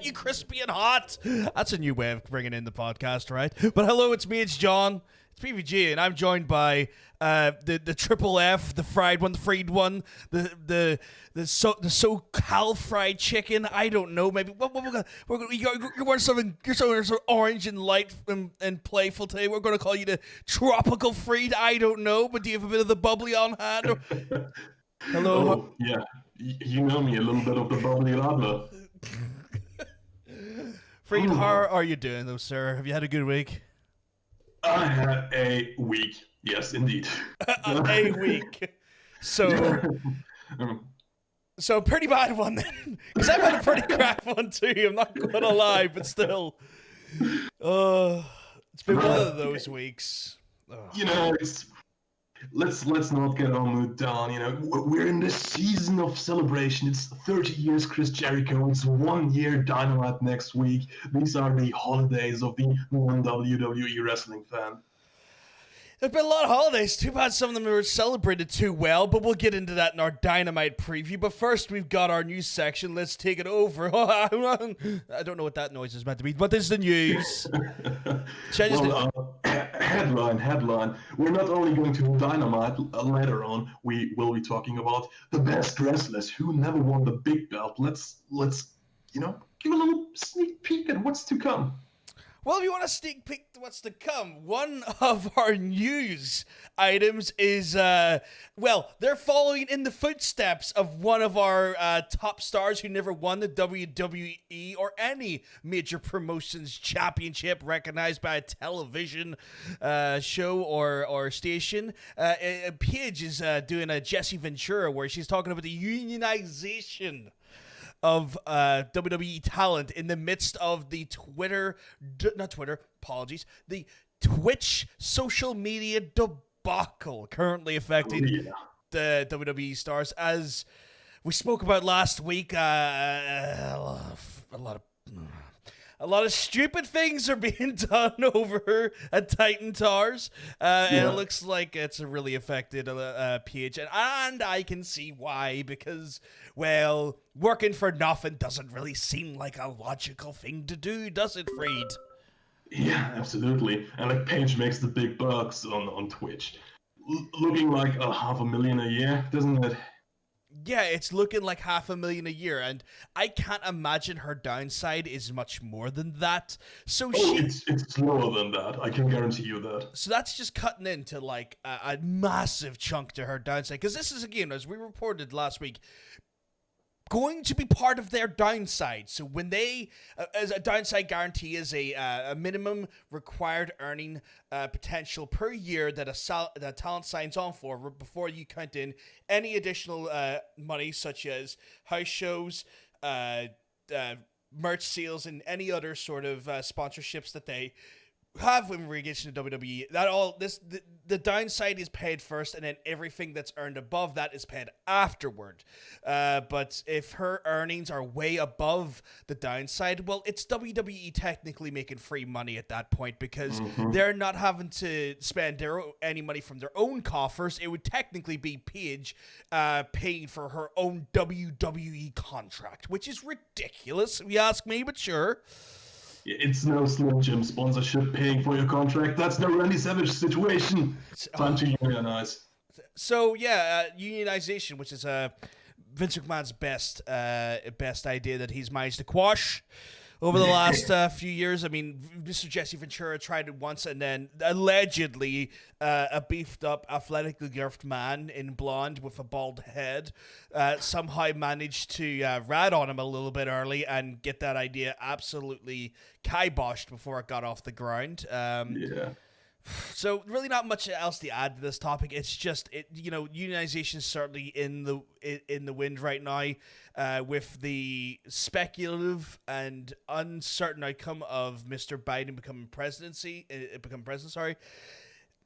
you crispy and hot. That's a new way of bringing in the podcast, right? But hello, it's me, it's John. It's PVG, and I'm joined by the triple F, the fried one, the freed one, the so-called fried chicken. I don't know. Maybe you're wearing something. You're so orange and light and playful today. We're going to call you the tropical fried. I don't know, but do you have a bit of the bubbly on hand? Hello. Oh, yeah. You know me, a little bit of the bubbly lava. Fried, how are you doing, though, sir? Have you had a good week? I had a week. Yes, indeed. A week. So pretty bad one then. Because I've had a pretty crap one too. I'm not going to lie, but still. It's been one of those weeks. You know, let's not get our mood down. You know, we're in the season of celebration. It's 30 years Chris Jericho. It's 1 year Dynamite next week. These are the holidays of the non-WWE wrestling fan. There's been a lot of holidays. Too bad some of them were celebrated too well, but we'll get into that in our Dynamite preview. But first, we've got our news section. Let's take it over. I don't know what that noise is meant to be, but this is the news. Headline. We're not only going to Dynamite later on. We will be talking about the best wrestlers who never won the big belt. Let's give a little sneak peek at what's to come. Well, if you want to sneak peek to what's to come, one of our news items is, they're following in the footsteps of one of our top stars who never won the WWE or any major promotions championship recognized by a television show or station. Paige is doing a Jesse Ventura where she's talking about the unionization of WWE talent in the midst of the the Twitch social media debacle currently affecting the WWE stars. As we spoke about last week, a lot of stupid things are being done over at Titan Towers, and it looks like it's really affected Paige, and I can see why, because, well, working for nothing doesn't really seem like a logical thing to do, does it, Freed? Yeah, absolutely. And like Paige makes the big bucks on Twitch, looking like $500,000 a year, doesn't it? Yeah, it's looking like $500,000 a year, and I can't imagine her downside is much more than that. So it's lower than that. I can guarantee you that. So that's just cutting into like a massive chunk to her downside, because this is, again, as we reported last week, going to be part of their downside. So when they, as a downside guarantee is a minimum required earning potential per year that a talent signs on for before you count in any additional money, such as house shows, merch sales, and any other sort of sponsorships that they have in relation to WWE. The downside is paid first, and then everything that's earned above that is paid afterward. But if her earnings are way above the downside, well, it's WWE technically making free money at that point, because they're not having to spend any money from their own coffers. It would technically be Paige paying for her own WWE contract, which is ridiculous, if you ask me, but sure. It's no Slim Jim sponsorship paying for your contract. That's no Randy Savage situation. Time to unionize. So, unionization, which is Vince McMahon's best idea that he's managed to quash over the last few years. I mean, Mr. Jesse Ventura tried it once, and then allegedly a beefed-up, athletically girthed man in blonde with a bald head somehow managed to rat on him a little bit early and get that idea absolutely kiboshed before it got off the ground. So really not much else to add to this topic. It's just unionization is certainly in the wind right now, with the speculative and uncertain outcome of Mr. Biden becoming president.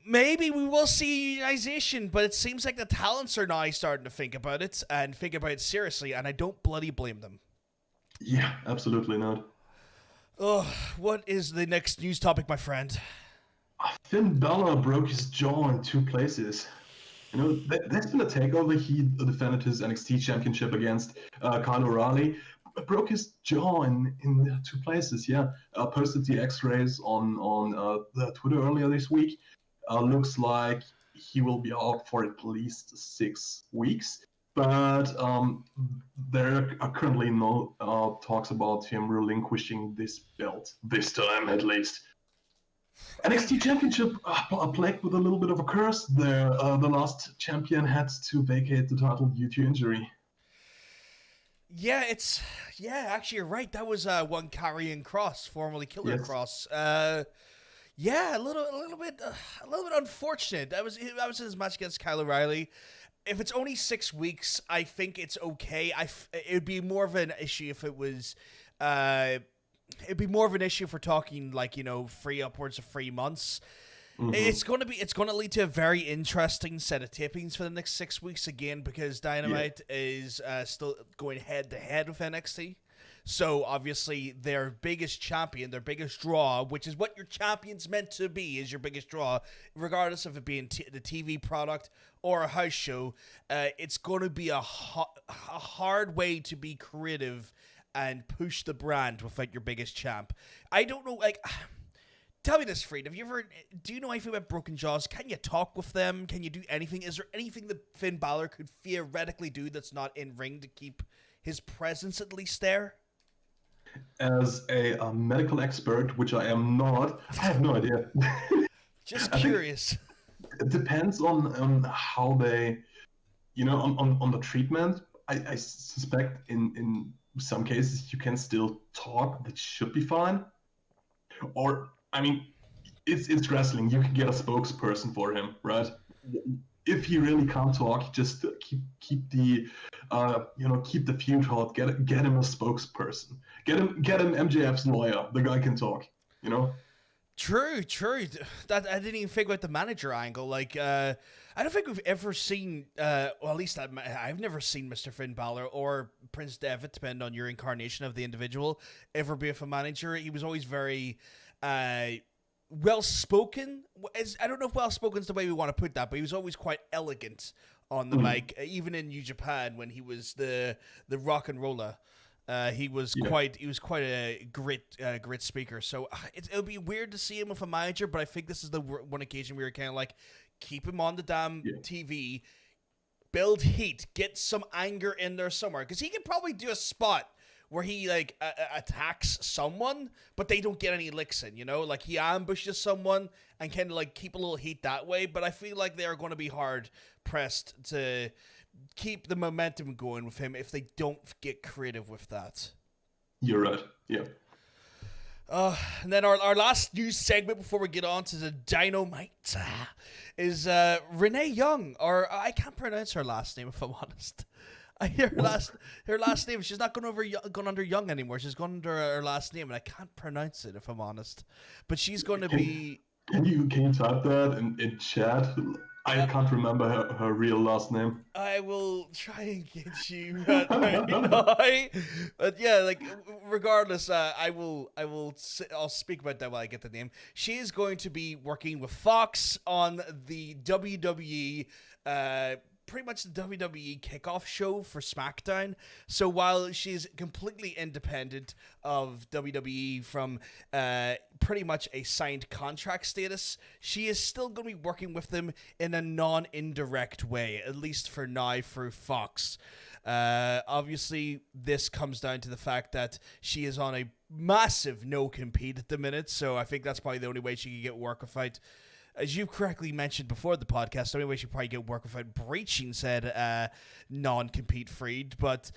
Maybe we will see unionization, but it seems like the talents are now starting to think about it and think about it seriously, and I don't bloody blame them. Yeah, absolutely not. Oh, what is the next news topic, my friend? Finn Balor broke his jaw in 2 places. You know, there's been a takeover. He defended his NXT championship against Kyle O'Reilly. broke his jaw in two places. Yeah, posted the X-rays on the Twitter earlier this week. Looks like he will be out for at least 6 weeks. But there are currently no talks about him relinquishing this belt this time, at least. NXT Championship plagued with a little bit of a curse there. The last champion had to vacate the title due to injury. Yeah, actually, you're right. That was one Karrion Kross, formerly Killer Kross. Yeah, a little bit unfortunate. That was his match against Kyle O'Reilly. If it's only 6 weeks, I think it's okay. It would be more of an issue if it was. It'd be more of an issue for talking upwards of 3 months. Mm-hmm. It's gonna lead to a very interesting set of tapings for the next 6 weeks again, because Dynamite is still going head to head with NXT. So obviously their biggest champion, their biggest draw, which is what your champion's meant to be, is your biggest draw, regardless of it being the TV product or a house show. It's going to be a hard way to be creative and push the brand without your biggest champ. I don't know, tell me this, Fried. Do you know anything about Broken Jaws? Can you talk with them? Can you do anything? Is there anything that Finn Balor could theoretically do that's not in ring to keep his presence at least there? As a medical expert, which I am not, I have no idea. Just curious. It depends on how they, on the treatment. I suspect in some cases you can still talk. That should be fine. Or, I mean, it's wrestling. You can get a spokesperson for him, right? If he really can't talk, just keep the feud hot. Get him a spokesperson. Get him MJF's lawyer. The guy can talk. True. That I didn't even think about the manager angle. I don't think we've ever seen. Well, at least I've never seen Mr. Finn Balor or Prince Devitt, depending on your incarnation of the individual, ever be with a manager. He was always very well-spoken. I don't know if well-spoken is the way we want to put that, but he was always quite elegant on the mic, even in New Japan when he was the rock and roller. He was quite a great speaker. So it'll be weird to see him with a manager, but I think this is the one occasion we were kind of keep him on the damn TV, build heat, get some anger in there somewhere, because he could probably do a spot where he attacks someone, but they don't get any licks in, he ambushes someone and kind of keep a little heat that way. But I feel like they are going to be hard pressed to keep the momentum going with him if they don't get creative with that. You're right. Yeah. And then our last news segment before we get on to the Dynamite is Renee Young, or I can't pronounce her last name if I'm honest. I hear her last name. She's not gone under Young anymore. She's gone under her last name, and I can't pronounce it if I'm honest. But she's going to be. Can you type that in chat? I can't remember her real last name. I will try and get you. But yeah, regardless, I'll speak about that while I get the name. She is going to be working with Fox on the WWE. Pretty much the WWE kickoff show for SmackDown. So while she's completely independent of WWE from pretty much a signed contract status, she is still going to be working with them in a non-indirect way, at least for now, through Fox. Obviously, this comes down to the fact that she is on a massive no-compete at the minute, so I think that's probably the only way she can get work without. As you correctly mentioned before the podcast, the only way she probably get work without breaching said non-compete freed. But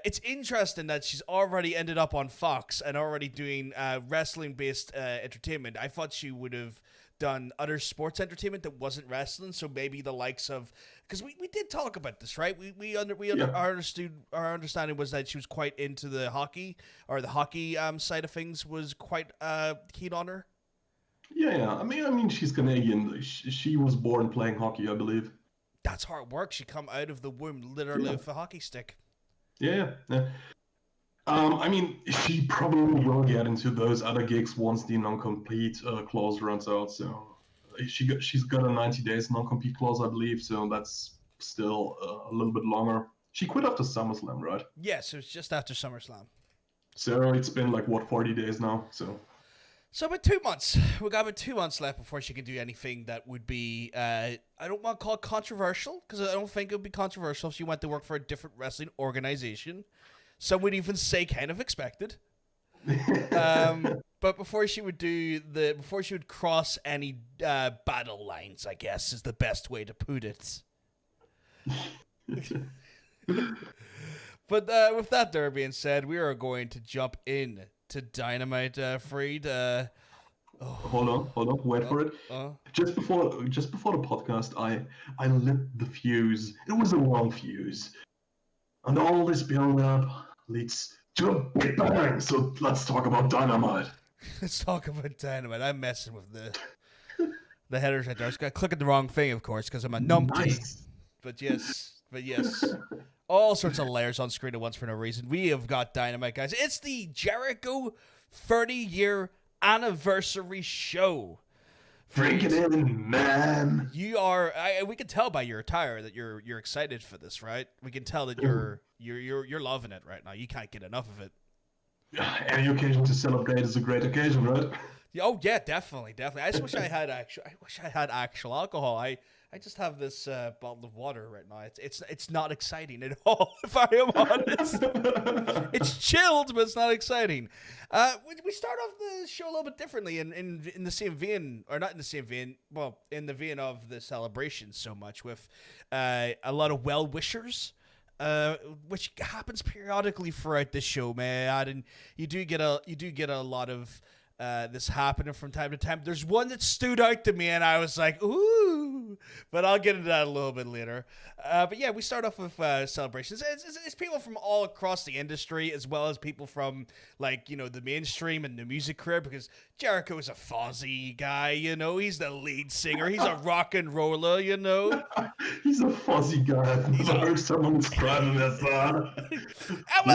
it's interesting that she's already ended up on Fox and already doing wrestling-based entertainment. I thought she would have done other sports entertainment that wasn't wrestling, so maybe the likes of, because we did talk about this, right? Our understanding was that she was quite into the hockey, or the hockey side of things was quite keen on her. Yeah. I mean, she's Canadian. She was born playing hockey, I believe. That's hard work. She come out of the womb literally with a hockey stick. Yeah. I mean, she probably will get into those other gigs once the non-compete clause runs out. So she's got a 90 days non-compete clause, I believe. So that's still a little bit longer. She quit after SummerSlam, right? Yes, it was just after SummerSlam. So it's been like, what, 40 days now? So about 2 months. We got about 2 months left before she can do anything that would be, I don't want to call it controversial, because I don't think it would be controversial if she went to work for a different wrestling organization. Some would even say kind of expected. But before she would cross any battle lines, I guess is the best way to put it. But with that there being said, we are going to jump in to Dynamite, Freed. Hold on, wait for it. Just before the podcast, I lit the fuse. It was a long fuse, and all this build-up leads to a big bang. So let's talk about Dynamite. Let's talk about Dynamite. I'm messing with the headers right there. I was clicking the wrong thing, of course, because I'm a numpty. Nice. But yes. All sorts of layers on screen at once for no reason. We have got Dynamite, guys. It's the Jericho 30-year anniversary show. Drink it in, man. You are. We can tell by your attire that you're excited for this, right? We can tell that you're loving it right now. You can't get enough of it. Any occasion to celebrate is a great occasion, right? Oh yeah, definitely. I just wish I had actual alcohol. I just have this bottle of water right now. It's not exciting at all, if I am honest. It's chilled, but it's not exciting. We start off the show a little bit differently in the same vein, or not in the same vein, well, in the vein of the celebration so much, with a lot of well-wishers. Which happens periodically throughout the show, man, and you do get a lot of this happening from time to time. There's one that stood out to me, and I was like, ooh, but I'll get into that a little bit later. But yeah, we start off with celebrations. It's people from all across the industry, as well as people from, like, the mainstream and the music career, because Jericho is a Fozzy guy, he's the lead singer, he's a rock and roller, He's a fuzzy guy. I've never heard someone describe him as well,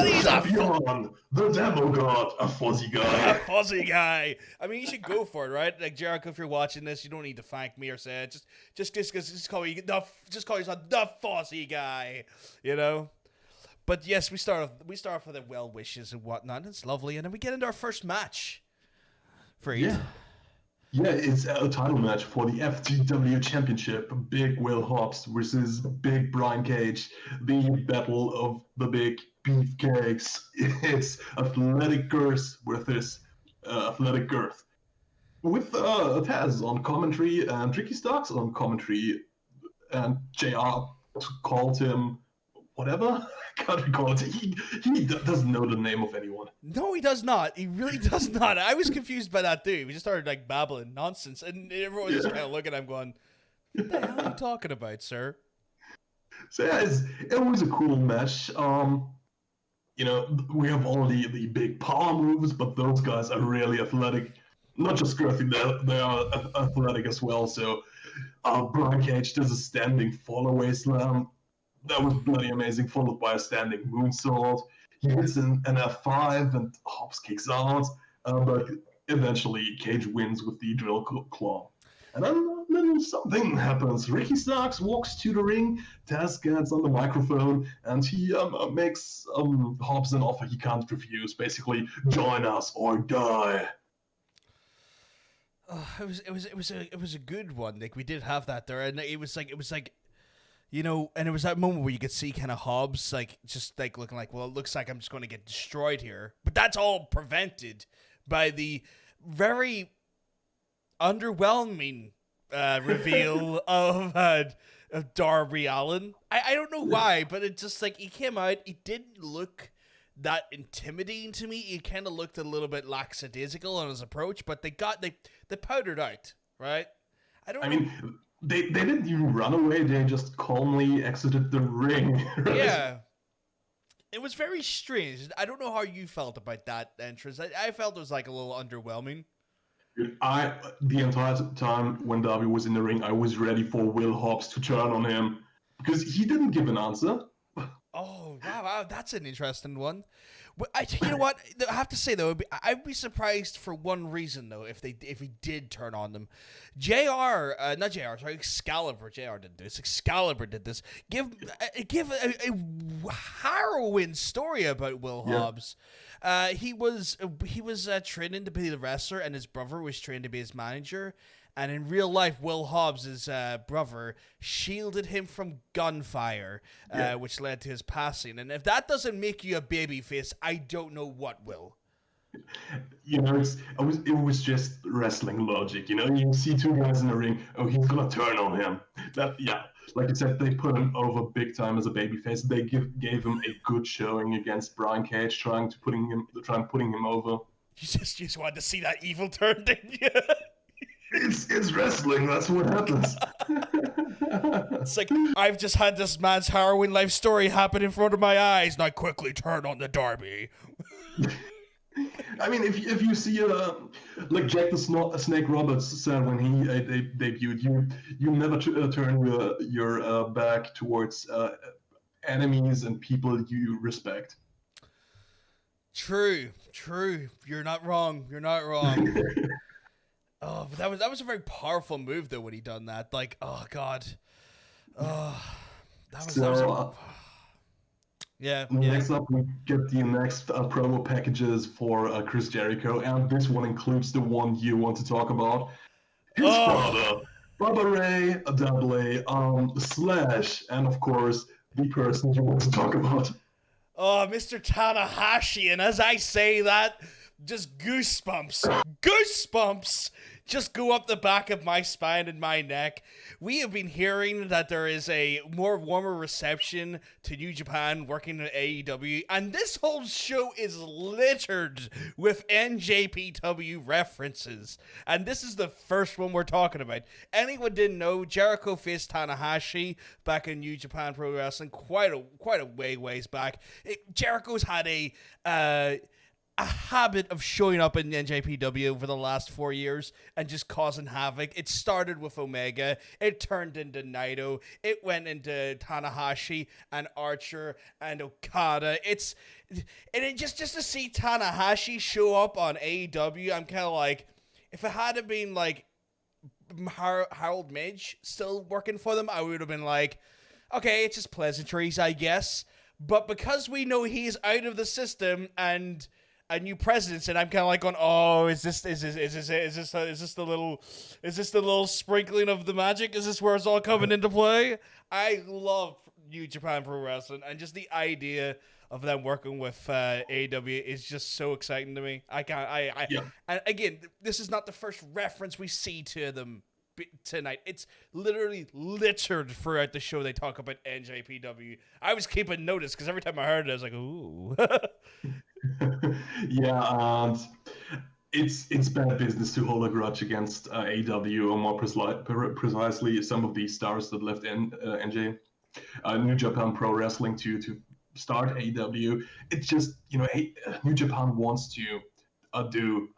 he's the demo god, a fuzzy guy. A fuzzy guy. I mean, you should go for it, right? Like, Jericho, if you're watching this, you don't need to thank me or say it. Just call yourself the fuzzy guy, But yes, we start off with the well wishes and whatnot. It's lovely, and then we get into our first match. Freed. Yeah, it's a title match for the FTW Championship. Big Will Hobbs versus Big Brian Cage. The battle of the big beefcakes. It's athletic girth versus athletic girth. With Taz on commentary and Ricky Starks on commentary, and JR called him whatever. I can't recall it. He doesn't know the name of anyone. No, he does not. He really does not. I was confused by that too. We just started like babbling nonsense, and everyone was just kind of looking at him going, "What the hell are you talking about, sir?" So yeah, it was a cool match. We have all the big power moves, but those guys are really athletic. Not just girthy, they are athletic as well. So Brian Cage does a standing fall-away slam. That was bloody amazing, followed by a standing moonsault. He hits an F5 and Hobbs kicks out, but eventually Cage wins with the drill claw. And then something happens. Ricky Starks walks to the ring, Taz gets on the microphone, and he makes Hobbs an offer he can't refuse. Basically, join us or die. It was a good one. Like, we did have that there, and it was like. And it was that moment where you could see kind of Hobbs, like, just like looking like, well, it looks like I'm just going to get destroyed here. But that's all prevented by the very underwhelming reveal of Darby Allin. I don't know why, but it just, like, he came out, he didn't look that intimidating to me. He kind of looked a little bit lackadaisical on his approach, but they powdered out, right? I mean, They didn't even run away, they just calmly exited the ring. Right? Yeah. It was very strange. I don't know how you felt about that entrance. I felt it was like a little underwhelming. The entire time when Darby was in the ring, I was ready for Will Hobbs to turn on him. Because he didn't give an answer. Oh, wow, that's an interesting one. But you know what? I have to say though, I'd be surprised for one reason though if he did turn on them. Not Jr. Sorry, Excalibur. Jr. did this. Excalibur did this. Give a harrowing story about Will Hobbs. He was training to be the wrestler, and his brother was trained to be his manager. And in real life, Will Hobbs' brother shielded him from gunfire, which led to his passing. And if that doesn't make you a babyface, I don't know what will. You know, it was just wrestling logic. You know, you see two guys in the ring. Oh, he's gonna turn on him. Like you said, they put him over big time as a babyface. They gave him a good showing against Brian Cage, trying putting him over. You just wanted to see that evil turn, didn't you? It's wrestling. That's what happens. It's like, I've just had this man's harrowing life story happen in front of my eyes, and I quickly turn on the derby. I mean, if you see like Jack the Snake Roberts said when he debuted, you never turn your back towards enemies and people you respect. True. You're not wrong. Oh, but that was a very powerful move though when he done that. Like, oh god, yeah. Next up, we get the next promo packages for Chris Jericho, and this one includes the one you want to talk about. His father, Bubba Ray, Dudley, Slash, and of course the person you want to talk about. Oh, Mr. Tanahashi, and as I say that, just goosebumps just go up the back of my spine and my neck. We have been hearing that there is a more warmer reception to New Japan working at AEW, and this whole show is littered with NJPW references. And this is the first one we're talking about. Anyone didn't know, Jericho faced Tanahashi back in New Japan Pro Wrestling quite a ways back. Jericho's had a habit of showing up in NJPW over the last 4 years and just causing havoc. It started with Omega. It turned into Naito. It went into Tanahashi and Archer and Okada. Just to see Tanahashi show up on AEW, I'm kind of like, if it had been like Harold Midge still working for them, I would have been like, okay, it's just pleasantries, I guess. But because we know he's out of the system and a new president, and I'm kind of like going, oh, is this the little sprinkling of the magic? Is this where it's all coming into play? I love New Japan Pro Wrestling, and just the idea of them working with AEW is just so exciting to me. And again, this is not the first reference we see to them tonight. It's literally littered throughout the show. They talk about NJPW. I was keeping notice because every time I heard it, I was like, ooh. Yeah, and it's bad business to hold a grudge against AEW, or more precisely some of the stars that left NJ, New Japan Pro Wrestling to start AEW. It's just, New Japan wants to do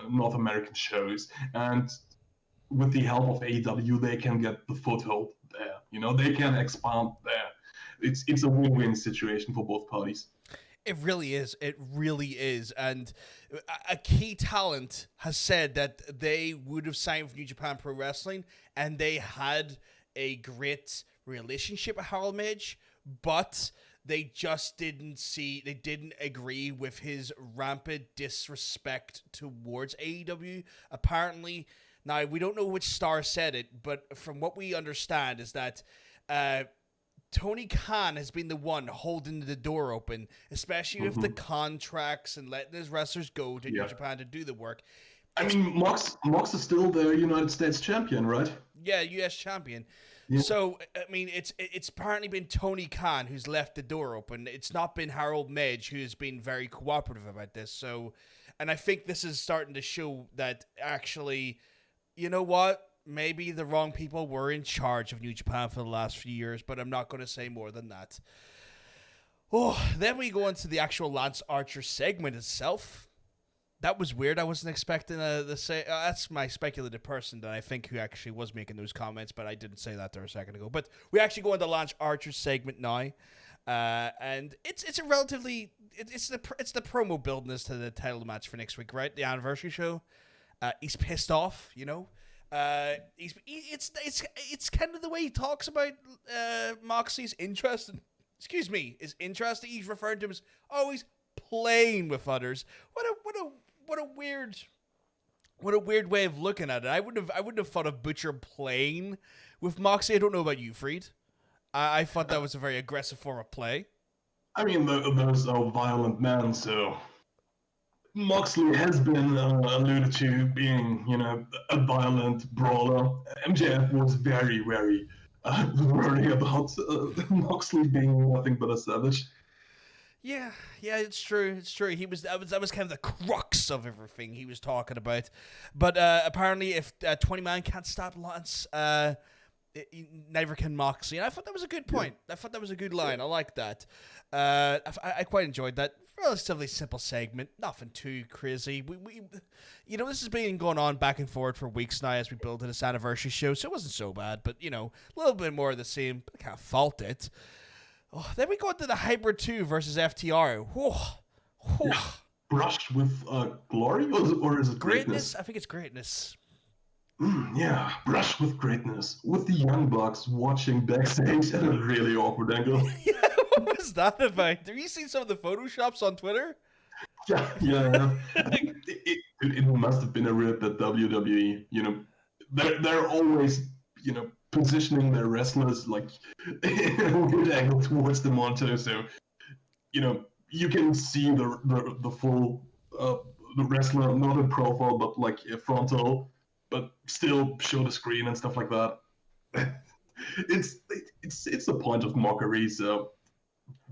North American shows, and with the help of AEW, they can get the foothold there. They can expand there. It's a win-win situation for both parties. It really is. And a key talent has said that they would have signed with New Japan Pro Wrestling and they had a great relationship with Harold Midge, but they just didn't agree with his rampant disrespect towards AEW. Apparently, now we don't know which star said it, but from what we understand is that Tony Khan has been the one holding the door open, especially with the contracts and letting his wrestlers go to New Japan to do the work. I mean, Mox is still the United States champion, right? Yeah, U.S. champion. Yeah. So, I mean, it's apparently been Tony Khan who's left the door open. It's not been Harold Midge who's been very cooperative about this. So, and I think this is starting to show that actually, you know what? Maybe the wrong people were in charge of New Japan for the last few years, but I'm not going to say more than that. Oh, then we go into the actual Lance Archer segment itself. That was weird. I wasn't expecting to say... that's my speculative person that I think who actually was making those comments, but I didn't say that there a second ago. But we actually go into Lance Archer segment now. And it's a relatively it's the promo building this to the title match for next week, right? The anniversary show. He's pissed off, you know. It's kind of the way he talks about Moxley's interest. His interest. He's referring to him as always playing with others. What a weird way of looking at it. I wouldn't have thought of Butcher playing with Moxley. I don't know about you, Freed. I thought that was a very aggressive form of play. I mean, those are violent men, so Moxley has been alluded to being, a violent brawler. MJF was very, very worried about Moxley being nothing but a savage. Yeah, it's true. He was that was kind of the crux of everything he was talking about. But apparently, if 20 Man can't stop Lance, neither can Moxley. And I thought that was a good point. I thought that was a good line. I like that. I quite enjoyed that. Relatively simple segment, nothing too crazy. We this has been going on back and forth for weeks now as we build to this anniversary show, so it wasn't so bad. But a little bit more of the same. I can't fault it. Oh, then we go into the Hybrid 2 versus FTR. Yeah. Brushed with glory, or is it greatness? I think it's greatness. Yeah, brushed with greatness. With the Young Bucks watching backstage at a really awkward angle. Yeah, what was that about? Have you seen some of the photoshops on Twitter? Yeah. It must have been a rip at WWE. They're always, positioning their wrestlers like in a weird angle towards the monitor, so you can see the full the wrestler not in profile but like a frontal, but still show the screen and stuff like that. It's a point of mockery, so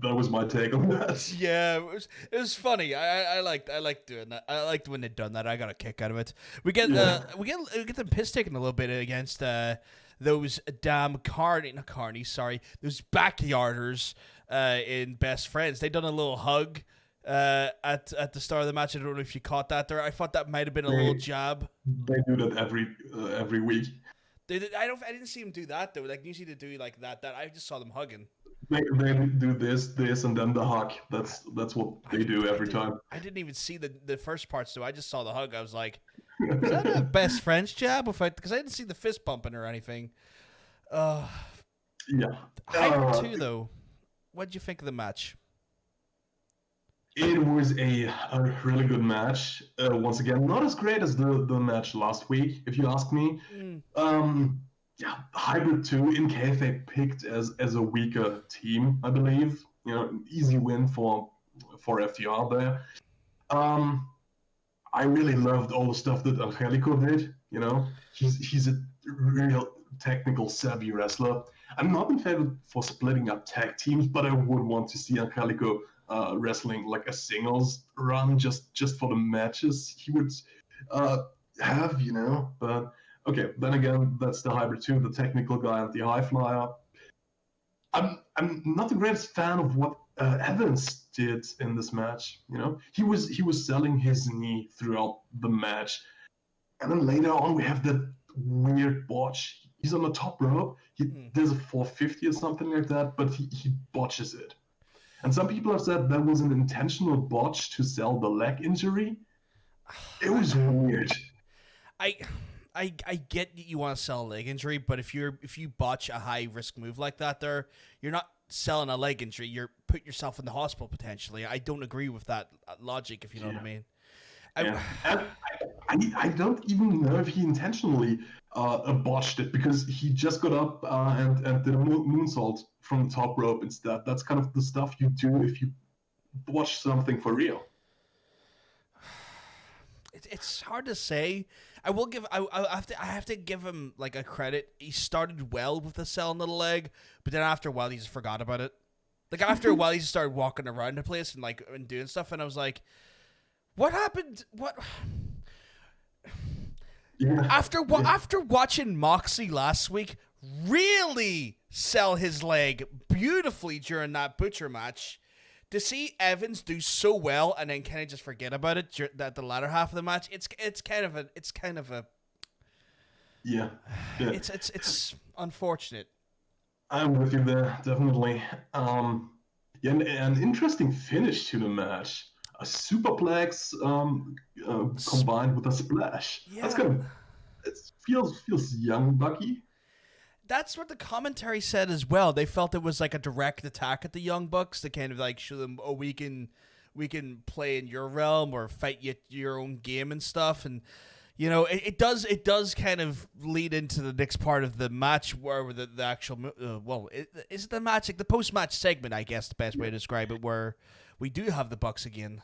that was my take on that. Yeah, it was funny. I liked doing that. I liked when they'd done that. I got a kick out of it. We get them piss taken a little bit against those damn those backyarders in Best Friends. They done a little hug at the start of the match. I don't know if you caught that there. I thought that might have been a little jab. They do that every week. I didn't see them do that though. Like usually they do like that. I just saw them hugging. They do this, and then the hug. That's what they do every time. I didn't even see the first parts though. I just saw the hug. I was like, is that a Best Friends jab? Because I didn't see the fist bumping or anything. Yeah. Hybrid 2 though. What did you think of the match? It was a really good match. Once again, not as great as the match last week, if you ask me. Hybrid 2 in kayfabe picked as a weaker team, I believe. Easy win for FTR there. I really loved all the stuff that Angelico did. He's a real technical savvy wrestler. I'm not in favor for splitting up tag teams, but I would want to see Angelico wrestling like a singles run just for the matches he would have, but okay, then again, that's the Hybrid 2, the technical guy and the high flyer. I'm not the greatest fan of what Evans did in this match. He was selling his knee throughout the match, and then later on we have that weird botch. He's on the top rope. There's a 450 or something like that, but he botches it. And some people have said that was an intentional botch to sell the leg injury. It was weird. I get that you want to sell a leg injury, but if you botch a high risk move like that, you're not selling a leg injury. You're putting yourself in the hospital potentially. I don't agree with that logic, if you know what I mean. I don't even know if he intentionally botched it, because he just got up and did a moonsault from the top rope instead. That's kind of the stuff you do if you botch something for real. It's hard to say. I have to give him like a credit. He started well with the sell into the leg, but then after a while he just forgot about it. Like after a while he just started walking around the place and doing stuff, and I was like, what happened? What? Yeah. After watching Moxley last week really sell his leg beautifully during that Butcher match, to see Evans do so well and then kind of just forget about it at the latter half of the match, it's kind of a yeah. It's unfortunate. I'm with you there, definitely. Yeah, and an interesting finish to the match. A superplex combined with a splash. That's Yeah. kind of it feels young Bucky. That's what the commentary said as well. They felt it was like a direct attack at the Young Bucks to kind of like show them, oh, we can play in your realm or fight your own game and stuff. And you know, it does kind of lead into the next part of the match where the actual is it the match, like the post match segment, I guess the best way to describe it, where we do have the Bucks again.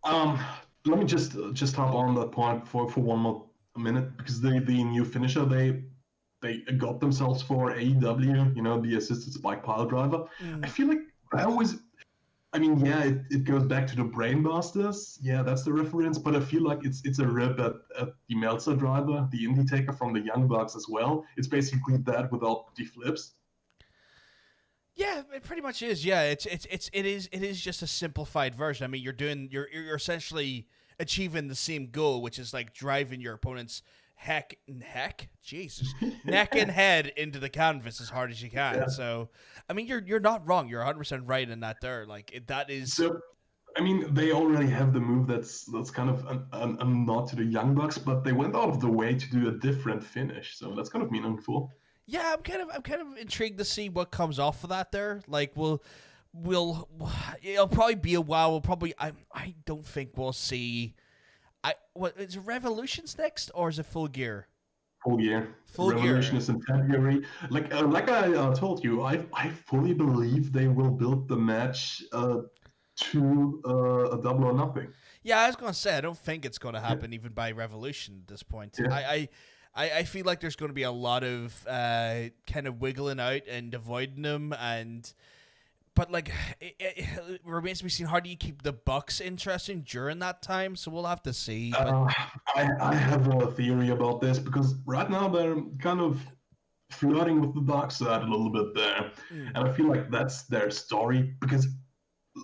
Let me just hop on that point for one more minute, because the new finisher they got themselves for AEW, you know, the assisted spike pile driver. I feel like I always, I mean, yeah, it goes back to the Brainbusters. Yeah, that's the reference. But I feel like it's a rip at the Meltzer driver, the Indie Taker from the Young Bucks as well. It's basically that without the flips. Yeah, it pretty much is. Yeah, it is just a simplified version. I mean, you're essentially achieving the same goal, which is like driving your opponent's neck and head into the canvas as hard as you can. Yeah. So, I mean, you're not wrong. You're 100% right in that there. Like that is. So, I mean, they already have the move that's kind of a nod to the Young Bucks, but they went out of the way to do a different finish. So that's kind of meaningful. Yeah, I'm kind of intrigued to see what comes off of that there. Like, it'll probably be a while. I don't think we'll see. What is it, Revolutions next, or is it Full Gear? Full Gear. Revolution is in February. Like I told you, I fully believe they will build the match to a Double or Nothing. Yeah, I was gonna say I don't think it's gonna happen even by Revolution at this point. Yeah. I feel like there's going to be a lot of kind of wiggling out and avoiding them, but like it remains to be seen. How do you keep the Bucks interesting during that time? So we'll have to see. I have a theory about this, because right now they're kind of flirting with the dark side a little bit there, and I feel like that's their story, because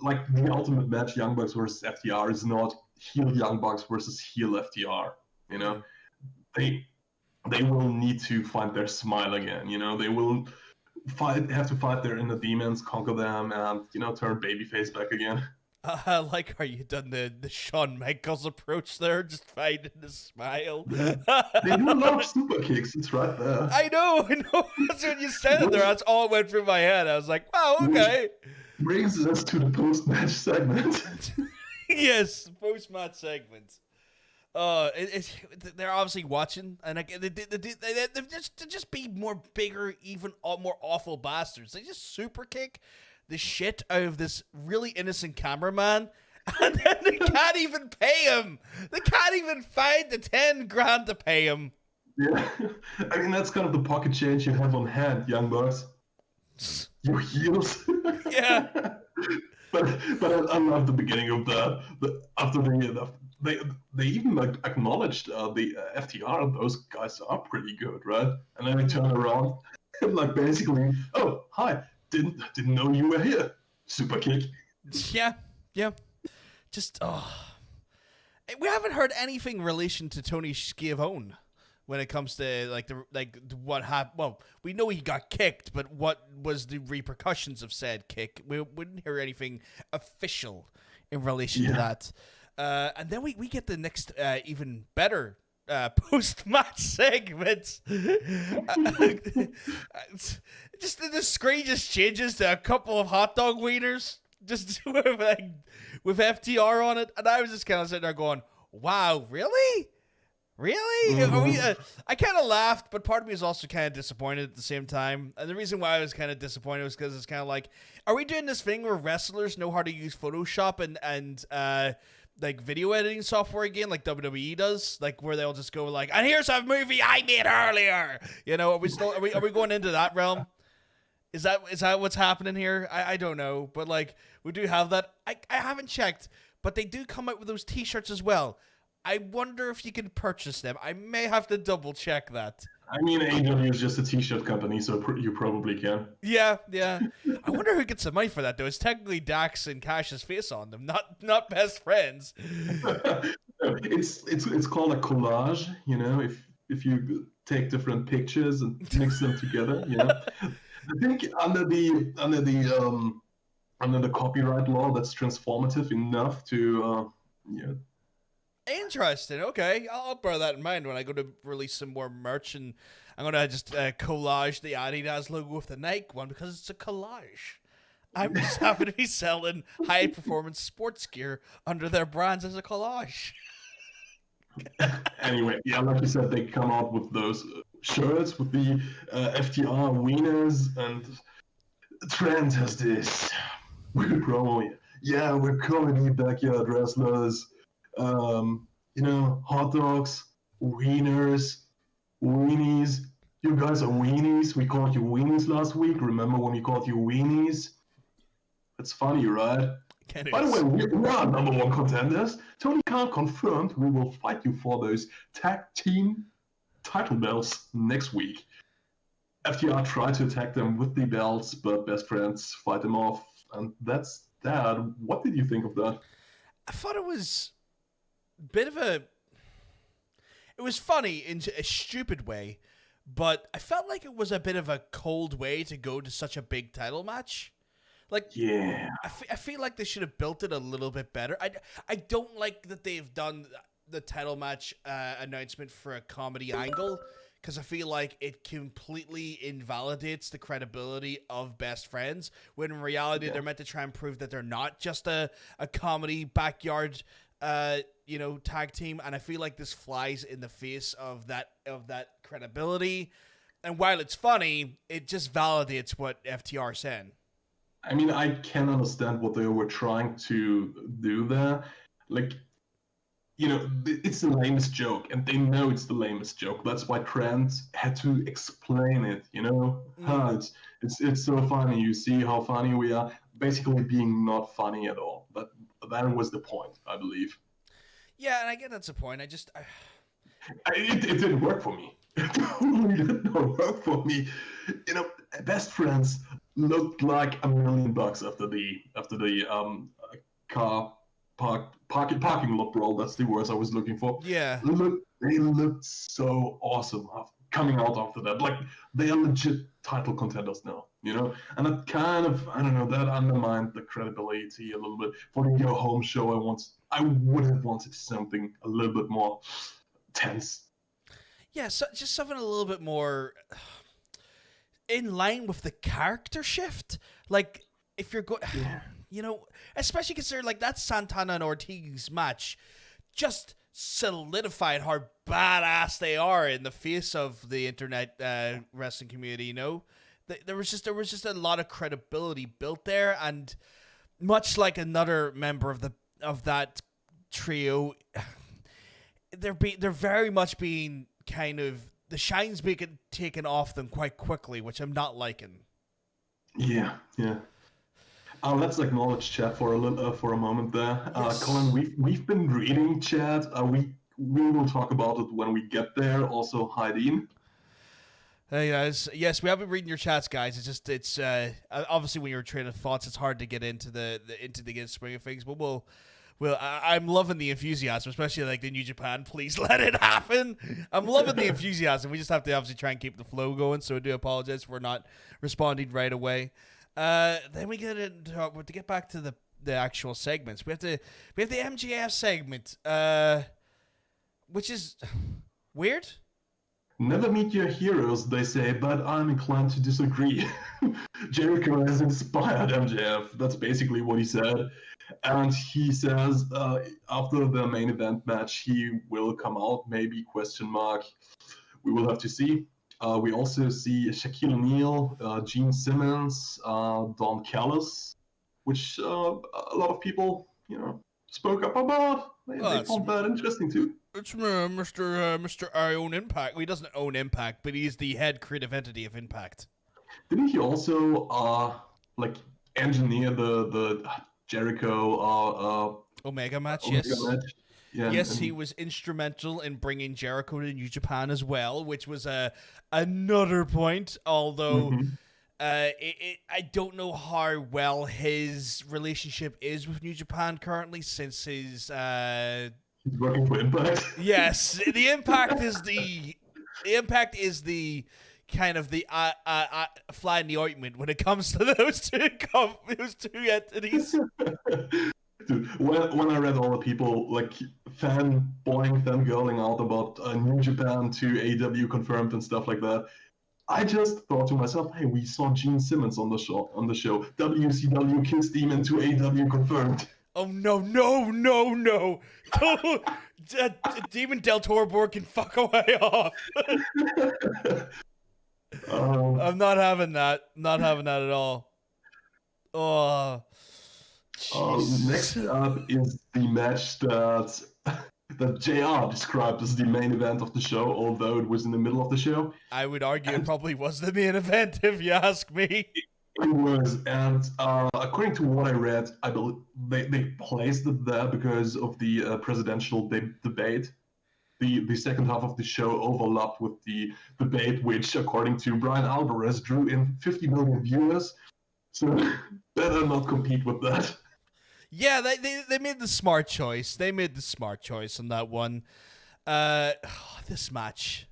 like the ultimate match, Young Bucks versus FTR, is not heel Young Bucks versus heel FTR. You know, they will need to find their smile again. You know, they will have to fight their inner demons, conquer them, and, you know, turn babyface back again. I like how you done the Shawn Michaels approach there, just finding the smile. They do a lot of super kicks. It's right there. I know. That's when you said it there. That's all that went through my head. I was like, wow, okay. Which brings us to the post-match segment. Yes, post-match segment. They're obviously watching, and like they just be more bigger, even more awful bastards. They just super kick the shit out of this really innocent cameraman, and then they can't even pay him. They can't even find the $10,000 to pay him. Yeah, I mean, that's kind of the pocket change you have on hand, Young Bucks. Your heels. Yeah. But I love the beginning of after they even like acknowledged the FTR. Those guys are pretty good, right? And then they turn around and like basically, oh hi, didn't know you were here. Super kick. Yeah. Just we haven't heard anything in relation to Tony Schiavone when it comes to what happened. Well, we know he got kicked, but what was the repercussions of said kick? We wouldn't hear anything official in relation to that. And then we get the next even better post-match segment. Just the strangest changes to a couple of hot dog wieners, just with FTR on it. And I was just kind of sitting there going, wow, really? Really? Mm-hmm. I kind of laughed, but part of me was also kind of disappointed at the same time. And the reason why I was kind of disappointed was because it's kind of like, are we doing this thing where wrestlers know how to use Photoshop and like video editing software again, like WWE does, like where they'll just go like, and here's a movie I made earlier. You know, are we going into that realm? Is that what's happening here? I don't know, but like we do have that. I haven't checked, but they do come out with those T-shirts as well. I wonder if you can purchase them. I may have to double check that. I mean, AEW is just a T-shirt company, so you probably can. Yeah. I wonder who gets the money for that, though. It's technically Dax and Cash's face on them, not best friends. It's called a collage, you know, if you take different pictures and mix them together, you know. I think under the under the copyright law that's transformative enough to yeah. Interesting. Okay, I'll bear that in mind when I go to release some more merch, and I'm gonna just collage the Adidas logo with the Nike one because it's a collage. I'm just happy to be selling high performance sports gear under their brands as a collage. Anyway, yeah, like you said, they come out with those shirts with the FTR wieners, and Trent has this weird promo. Yeah, we're comedy backyard wrestlers. Hot dogs, wieners, weenies. You guys are weenies. We called you weenies last week. Remember when we called you weenies? It's funny, right? By the way, we are number one contenders. Tony Khan confirmed we will fight you for those tag team title belts next week. FTR tried to attack them with the belts, but best friends fight them off. And that's that. What did you think of that? I thought it was a bit of a... It was funny in a stupid way, but I felt like it was a bit of a cold way to go to such a big title match. Like, yeah, I feel like they should have built it a little bit better. I don't like that they've done the title match announcement for a comedy angle, because I feel like it completely invalidates the credibility of Best Friends, when in reality they're meant to try and prove that they're not just a comedy backyard tag team, and I feel like this flies in the face of that credibility. And while it's funny, it just validates what FTR said. I mean, I can understand what they were trying to do there. Like, it's the lamest joke, and they know it's the lamest joke. That's why Trent had to explain it, It's so funny. You see how funny we are. Basically being not funny at all. But that was the point, I believe. Yeah, and I get that's the point. It didn't work for me. It totally did not work for me. Best Friends looked like $1 million after the parking lot brawl. That's the words I was looking for. Yeah. They looked so awesome coming out after that. Like, they are legit title contenders now, And that kind of, I don't know, that undermined the credibility a little bit. For the Yo Home show, I would have wanted something a little bit more tense. Yeah, so just something a little bit more in line with the character shift. Like, if you're going, especially considering like that Santana and Ortiz match just solidified how badass they are in the face of the internet wrestling community. There was just a lot of credibility built there, and much like another member of that trio, they're very much being kind of, the shine's being taken off them quite quickly, which I'm not liking. Yeah. Let's acknowledge chat for a moment there. Yes. Colin, we've been reading chat. We will talk about it when we get there. Also, hi Dean. Hey guys, yes, we have been reading your chats, guys. It's obviously when you're training thoughts, it's hard to get into the swing of things, but I'm loving the enthusiasm, especially like the New Japan. Please let it happen. I'm loving the enthusiasm. We just have to obviously try and keep the flow going, so I do apologize for not responding right away. Then we to get back to the actual segments. We have the MJF segment, which is weird. Never meet your heroes, they say, but I'm inclined to disagree. Jericho has inspired MJF. That's basically what he said. And he says after the main event match, he will come out, maybe, ? We will have to see. We also see Shaquille O'Neal, Gene Simmons, Don Callis, which a lot of people, spoke up about. They found that interesting too. It's Mr. I own Impact. Well, he doesn't own Impact, but he's the head creative entity of Impact. Didn't he also engineer the Jericho Omega match? Omega yes. Match? Yeah, yes, he was instrumental in bringing Jericho to New Japan as well, which was another point. Although I don't know how well his relationship is with New Japan currently, since his he's working for Impact. Yes, the Impact is the kind of the fly in the ointment when it comes to those two entities. Dude, when I read all the people like fangirling out about New Japan to AEW confirmed and stuff like that, I just thought to myself, hey, we saw Gene Simmons on the show. WCW Kiss Demon to AEW confirmed. Oh no! Demon Del Toro can fuck away off. I'm not having that. Not having that at all. Oh. Next up is the match that JR described as the main event of the show, although it was in the middle of the show. I would argue it probably was the main event, if you ask me. It was, and according to what I read, I believe they placed it there because of the presidential debate. The second half of the show overlapped with the debate, which, according to Brian Alvarez, drew in 50 million viewers. So better not compete with that. Yeah, they made the smart choice. They made the smart choice on that one. This match.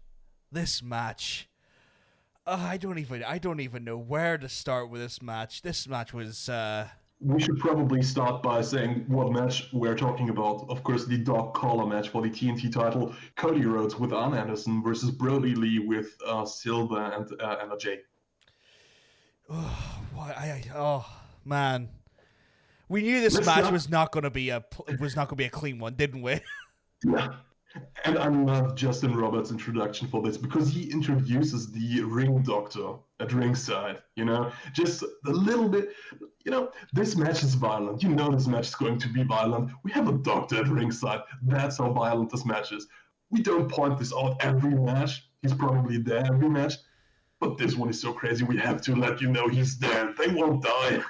I don't even know where to start with this match. This match was. We should probably start by saying what match we're talking about. Of course, the dog collar match for the TNT title: Cody Rhodes with Arn Anderson versus Brody Lee with Silver and NRJ. Oh man, we knew this match was not going to be a clean one, didn't we? Yeah. And I love Justin Roberts' introduction for this because he introduces the ring doctor at ringside, just a little bit, this match is violent. This match is going to be violent. We have a doctor at ringside. That's how violent this match is. We don't point this out every match. He's probably there every match. But this one is so crazy. We have to let you know he's there. They won't die.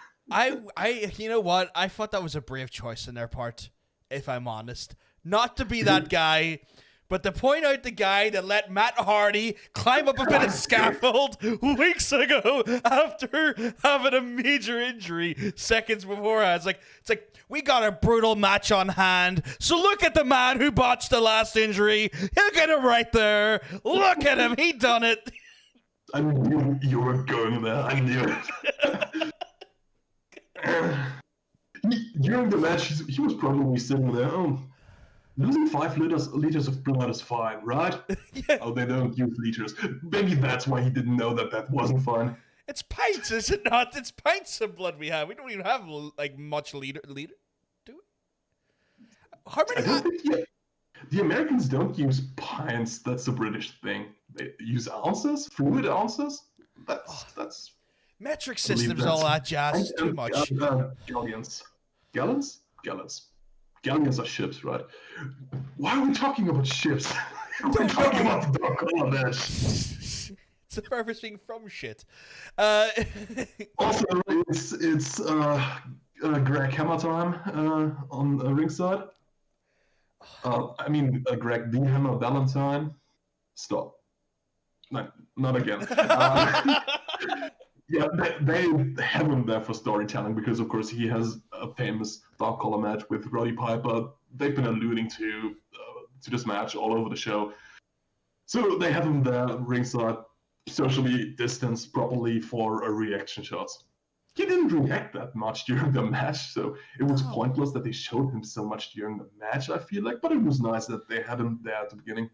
You know what? I thought that was a brave choice on their part, if I'm honest. Not to be that guy, but to point out the guy that let Matt Hardy climb up a bit of scaffold weeks ago after having a major injury seconds beforehand. It's like we got a brutal match on hand. So look at the man who botched the last injury. Look at him right there. Look at him. He done it. I knew you were going there. I knew it. During the match, he was probably sitting there. Oh, losing 5 liters of blood is fine, right? Yeah. Oh, they don't use liters. Maybe that's why he didn't know that wasn't fine. It's pints, is it not? It's pints of blood we have. We don't even have much liter. Do we? How many? The Americans don't use pints. That's a British thing. They use ounces, fluid ounces. That's metric systems, all that jazz is too much. Gallons. Galleons are ships, right? Why are we talking about ships? We're talking about the dog collar match. It's a furthest thing from shit. Also, it's Greg Hammer time on ringside. Greg the Hammer Valentine. Stop. No, not again. Yeah, they have him there for storytelling because, of course, he has a famous dog collar match with Roddy Piper. They've been alluding to this match all over the show. So they have him there ringside, socially distanced properly for a reaction shots. He didn't react that much during the match, so it was pointless that they showed him so much during the match, I feel like. But it was nice that they had him there at the beginning.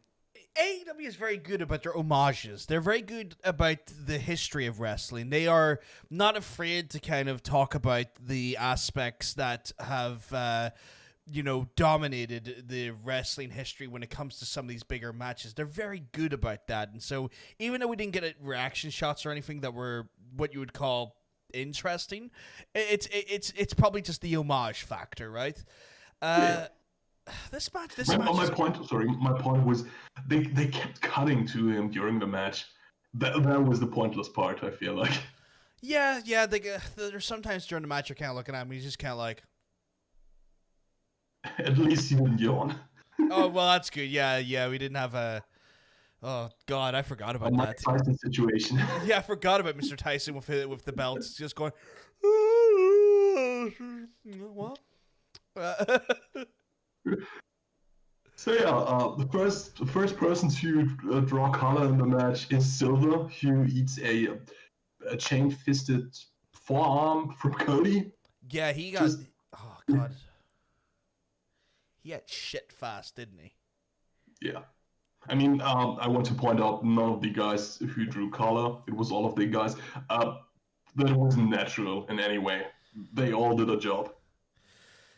AEW is very good about their homages. They're very good about the history of wrestling. They are not afraid to kind of talk about the aspects that have, dominated the wrestling history when it comes to some of these bigger matches. They're very good about that. And so even though we didn't get reaction shots or anything that were what you would call interesting, it's probably just the homage factor, right? Yeah. This match. My point was they kept cutting to him during the match. That was the pointless part, I feel like. Yeah. There's sometimes during the match you're kind of looking at him, you just kind of like. At least he didn't yawn. Oh well, that's good. Yeah. We didn't have a. Oh God, I forgot about Mike that. Tyson situation. Yeah, I forgot about Mr. Tyson with the belts, just going. What? So yeah, the first person to draw color in the match is Silver, who eats a chain-fisted forearm from Cody. Yeah, he got. Just Oh god, he got shit fast, didn't he? yeah. I mean, I want to point out none of the guys who drew color, it was all of the guys, that wasn't natural in any way. They all did a job.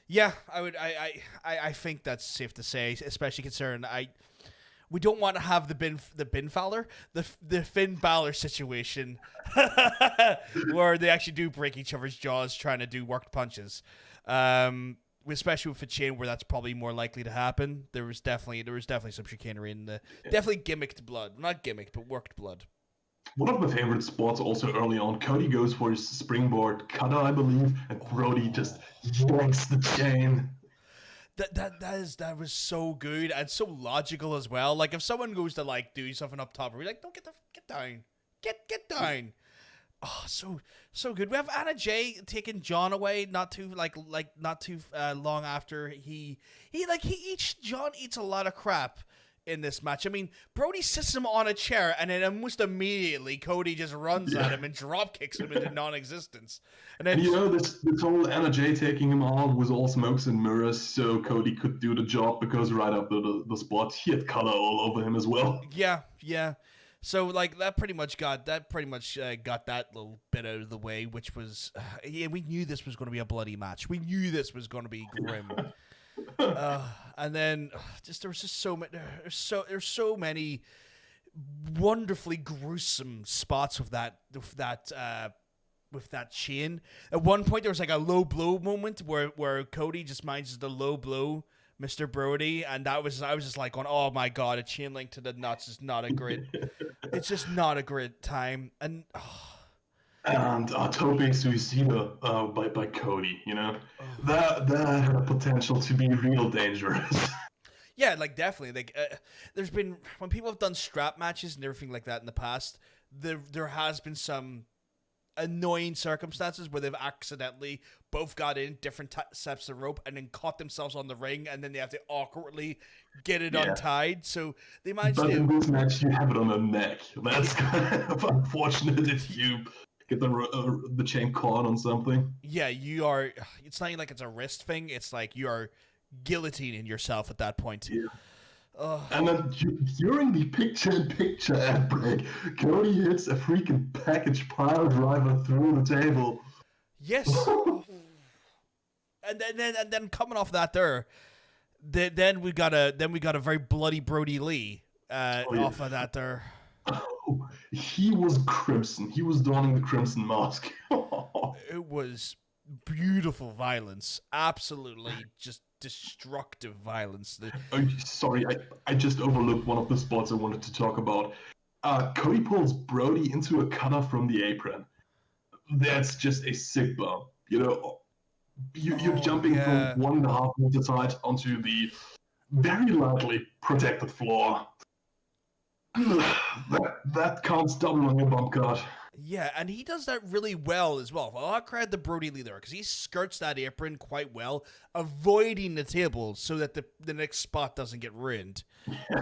Yeah, I think that's safe to say, especially considering we don't want to have the Finn Balor situation where they actually do break each other's jaws trying to do worked punches. Especially with a chain where that's probably more likely to happen. There was definitely some chicanery in the definitely gimmicked blood, not gimmicked but worked blood. One of my favorite spots also early on, Cody goes for his springboard cutter, I believe, and Brody just yanks the chain. That was so good and so logical as well. Like if someone goes to like do something up top, we're like, don't get down, get down. Oh, so good. We have Anna Jay taking John away not too long after John eats a lot of crap in this match. I mean, Brody sits him on a chair, and then almost immediately Cody just runs at him and drop kicks him into non-existence. And then this whole Anna Jay taking him out was all smokes and mirrors, so Cody could do the job because right after the spot, he had color all over him as well. Yeah. So like that pretty much got that little bit out of the way, which was we knew this was going to be a bloody match. We knew this was going to be grim. And then there's so many wonderfully gruesome spots with that chain. At one point there was like a low blow moment where Cody just manages the low blow Mr. Brody, and I was just like going, oh my god, a chain link to the nuts is not a great it's just not a great time. And Tope Suicida by Cody, that had a potential to be real dangerous. Yeah, like definitely. Like there's been, when people have done strap matches and everything like that in the past, there has been some annoying circumstances where they've accidentally both got in different steps of rope and then caught themselves on the ring, and then they have to awkwardly get it untied. So they managed but to. in this match, you have it on the neck. That's kind of unfortunate if you get the chain caught on something. Yeah, you are. It's not like it's a wrist thing. It's like you are guillotining yourself at that point. Yeah. And then during the picture-in-picture ad break, Cody hits a freaking package pile driver through the table. Yes. and then coming off that then we got a very bloody Brody Lee off of that there. Oh, he was crimson. He was donning the crimson mask. It was beautiful violence. Absolutely just destructive violence. Sorry, I just overlooked one of the spots I wanted to talk about. Cody pulls Brody into a cutter from the apron. That's just a sick bump. You're jumping from 1.5 meters height onto the very lightly protected floor. that counts double on your bump card. Yeah, and he does that really well as well. I'll credit the Brody Lee there because he skirts that apron quite well, avoiding the table so that the next spot doesn't get ruined.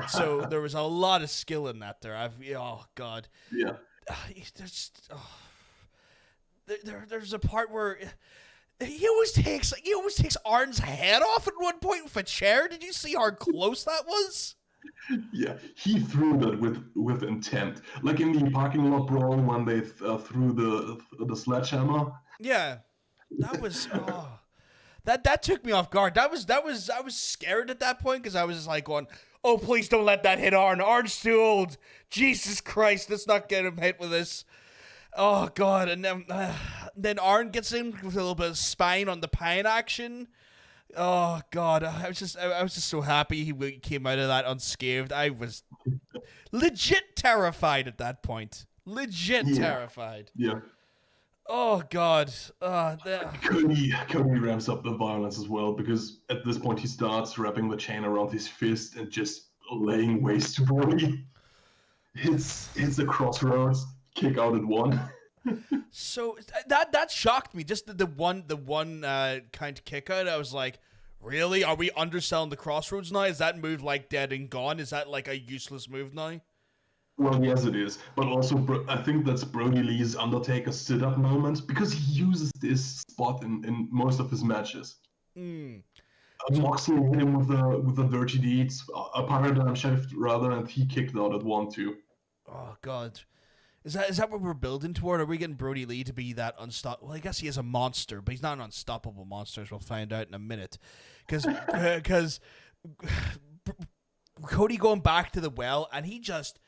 So there was a lot of skill in that there. Oh god. Yeah. There's a part where he always takes Arn's head off at one point with a chair. Did you see how close that was? Yeah, he threw that with intent, like in the parking lot brawl when they threw the sledgehammer. Yeah, that was that took me off guard. I was scared at that point because I was just like going, oh please don't let that hit Arn. Arn's too old. Jesus Christ, let's not get him hit with this. Oh god, and then Arn gets in with a little bit of spine on the pine action. Oh god, I was just so happy he came out of that unscathed. I was legit terrified at that point. Terrified. Yeah. Oh god. Cody ramps up the violence as well because at this point he starts wrapping the chain around his fist and just laying waste to Brody. Hits a crossroads, kick out at one. So that shocked me. Just the one kind of kick out. I was like, Really? Are we underselling the Crossroads now? Is that move like dead and gone? Is that like a useless move now? Well, yes, it is. But also, I think that's Brody Lee's Undertaker sit-up moment because he uses this spot in most of his matches. Moxley hit him with the dirty deeds, a paradigm shift rather, and he kicked out at 1-2. Oh God, is that what we're building toward? Are we getting Brody Lee to be that unstoppable? Well, I guess he is a monster, but he's not an unstoppable monster, as we'll find out in a minute. Because Cody going back to the well, and he just,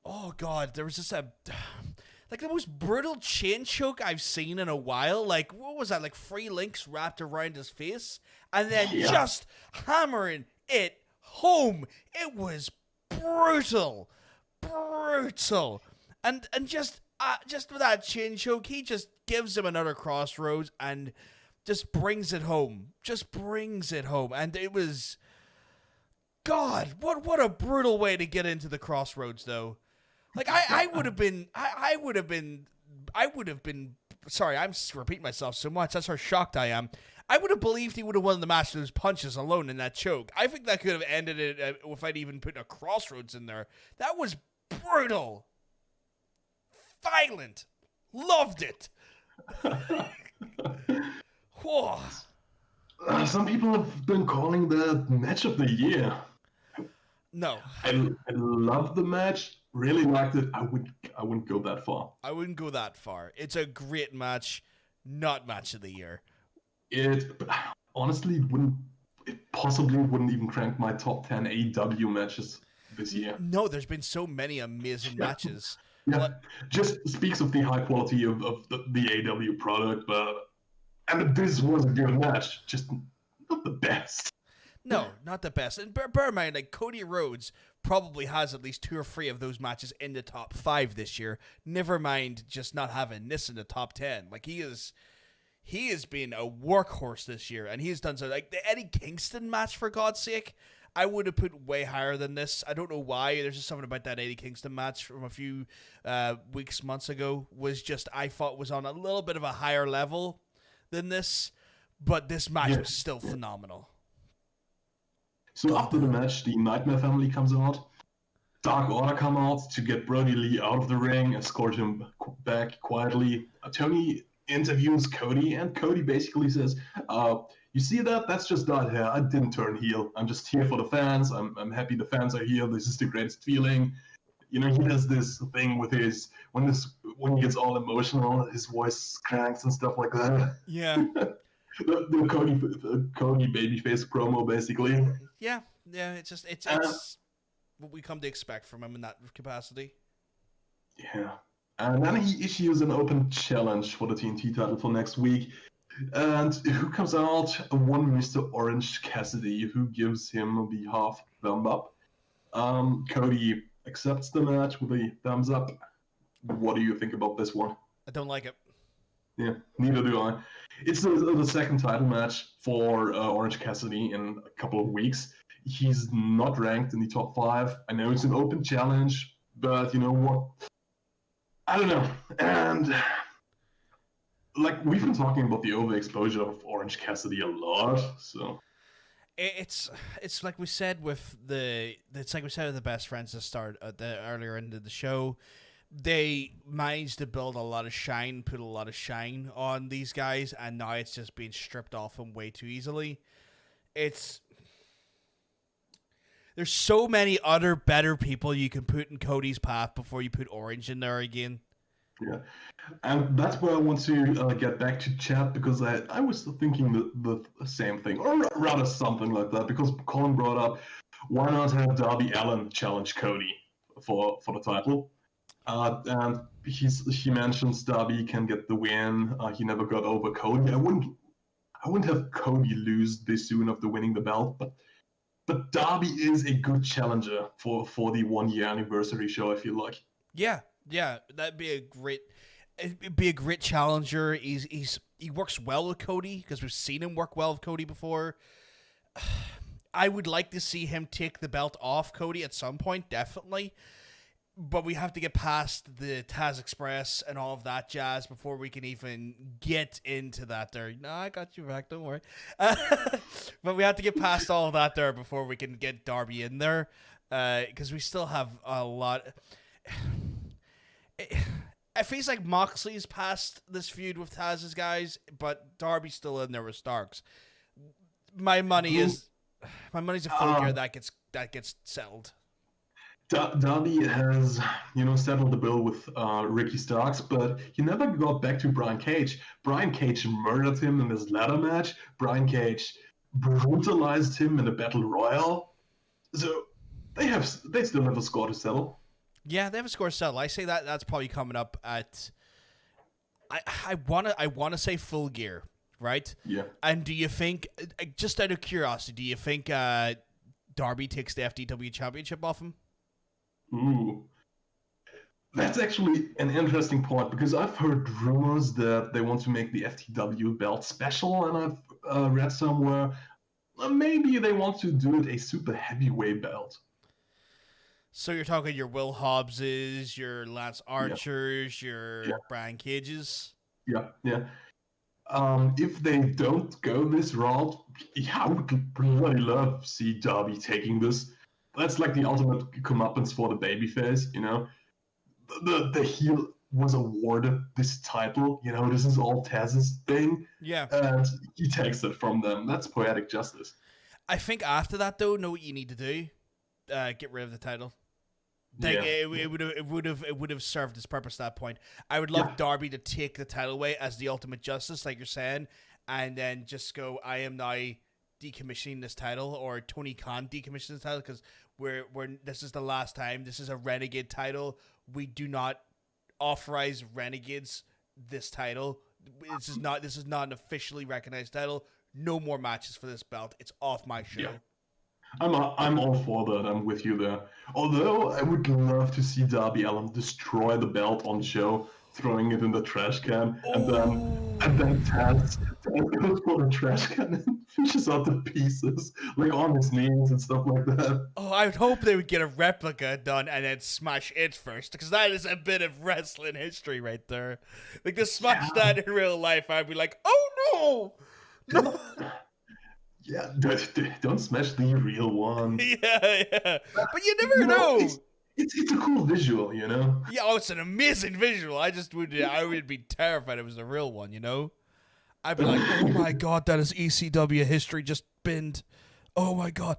oh God, there was just like the most brutal chain choke I've seen in a while. Like, what was that? Like 3 links wrapped around his face, and then just hammering it home. It was brutal, and just with that chain choke, he just gives him another Crossroads and just brings it home. And it was, God, what a brutal way to get into the Crossroads, though. Like I would have been. Sorry, I'm repeating myself so much. That's how shocked I am. I would have believed he would have won the match with his punches alone in that choke. I think that could have ended it without even putting a Crossroads in there. That was brutal, violent, loved it. Whoa. Some people have been calling that match of the year. No, I love the match. Really liked it. I wouldn't go that far. I wouldn't go that far. It's a great match, not match of the year. But honestly, it possibly wouldn't even crank my top 10 AEW matches this year. No, there's been so many amazing matches. Yeah, just speaks of the high quality of the AEW product, and this was a good match, just not the best. No, not the best. And bear in mind, like Cody Rhodes probably has at least 2 or 3 of those matches in the top 5 this year. Never mind just not having this in the top 10. Like he has been a workhorse this year, and he's done so. Like the Eddie Kingston match, for God's sake, I would have put way higher than this. I don't know why. There's just something about that Eddie Kingston match from a few months ago was just, I thought, was on a little bit of a higher level than this, but this match was still phenomenal. So after the match, the Nightmare family comes out. Dark Order come out to get Brody Lee out of the ring, escort him back quietly. Tony interviews Cody, and Cody basically says, you see that? That's just that hair. I didn't turn heel. I'm just here for the fans. I'm happy the fans are here. This is the greatest feeling. You know, he does this thing with when he gets all emotional, his voice cranks and stuff like that. Yeah. the Cody babyface promo, basically. Yeah. It's what we come to expect from him in that capacity. Yeah. And then he issues an open challenge for the TNT title for next week. And who comes out? One Mr. Orange Cassidy, who gives him the half thumb up. Cody accepts the match with a thumbs up. What do you think about this one? I don't like it. Yeah, neither do I. It's the second title match for Orange Cassidy in a couple of weeks. He's not ranked in the top 5. I know it's an open challenge, but you know what? I don't know. And like, we've been talking about the overexposure of Orange Cassidy a lot, so it's like we said with the best friends at the earlier end of the show. They managed to build a lot of shine, put a lot of shine on these guys, and now it's just being stripped off them way too easily. There's so many other better people you can put in Cody's path before you put Orange in there again. Yeah, and that's where I want to get back to chat, because I was thinking the same thing, or rather something like that, because Colin brought up, why not have Darby Allin challenge Cody for the title? And he mentions Darby can get the win. He never got over Cody. I wouldn't have Cody lose this soon after winning the belt, but Darby is a good challenger for the 1-year anniversary show, I feel like. Yeah, it'd be a great challenger. He works well with Cody, because we've seen him work well with Cody before. I would like to see him take the belt off Cody at some point, definitely. but we have to get past the Taz Express and all of that jazz before we can even get into that there. No, I got you back, don't worry. But we have to get past all of that there before we can get Darby in there, because we still have a lot. It feels like Moxley's past this feud with Taz's guys, but Darby's still in there with Starks. My money's a full gear that gets settled. Darby has, settled the bill with Ricky Starks, but he never got back to Brian Cage. Brian Cage murdered him in his ladder match. Brian Cage brutalized him in a battle royal. So they still have a score to settle. Yeah, they have a score to settle. I say that's probably coming up at. I wanna say Full Gear, right? Yeah. And do you think, just out of curiosity, do you think Darby takes the FTW Championship off him? Ooh. That's actually an interesting point, because I've heard rumors that they want to make the FTW belt special, and I've read somewhere maybe they want to do it a super heavyweight belt. So you're talking your Will Hobbses, your Lance Archers, your Brian Cages? Yeah. If they don't go this route, I would really love to see Darby taking this. That's like the ultimate comeuppance for the babyface, The heel was awarded this title, this is all Taz's thing. Yeah. And he takes it from them. That's poetic justice. I think after that, though, know what you need to do? Get rid of the title. It would have served its purpose at that point. I would love Darby to take the title away as the ultimate justice, like you're saying, and then just go, I am now decommissioning this title, or Tony Khan decommissioning this title, because we're this is the last time. This is a Renegade title. We do not authorize Renegades this title. This is not an officially recognized title. No more matches for this belt. It's off my show. Yeah. I'm all for that. I'm with you there. Although I would love to see Darby Allin destroy the belt on show, throwing it in the trash can, and then Taz goes for the trash can and fishes out the pieces, like on his knees and stuff like that. Oh, I would hope they would get a replica done and then smash it first, because that is a bit of wrestling history right there. Like, to smash that in real life, I'd be like, oh no! Yeah, don't smash the real one. Yeah. But you never know. It's a cool visual, Yeah, it's an amazing visual. I would be terrified if it was the real one, I'd be like, oh my god, that is ECW history just binned. Oh my god.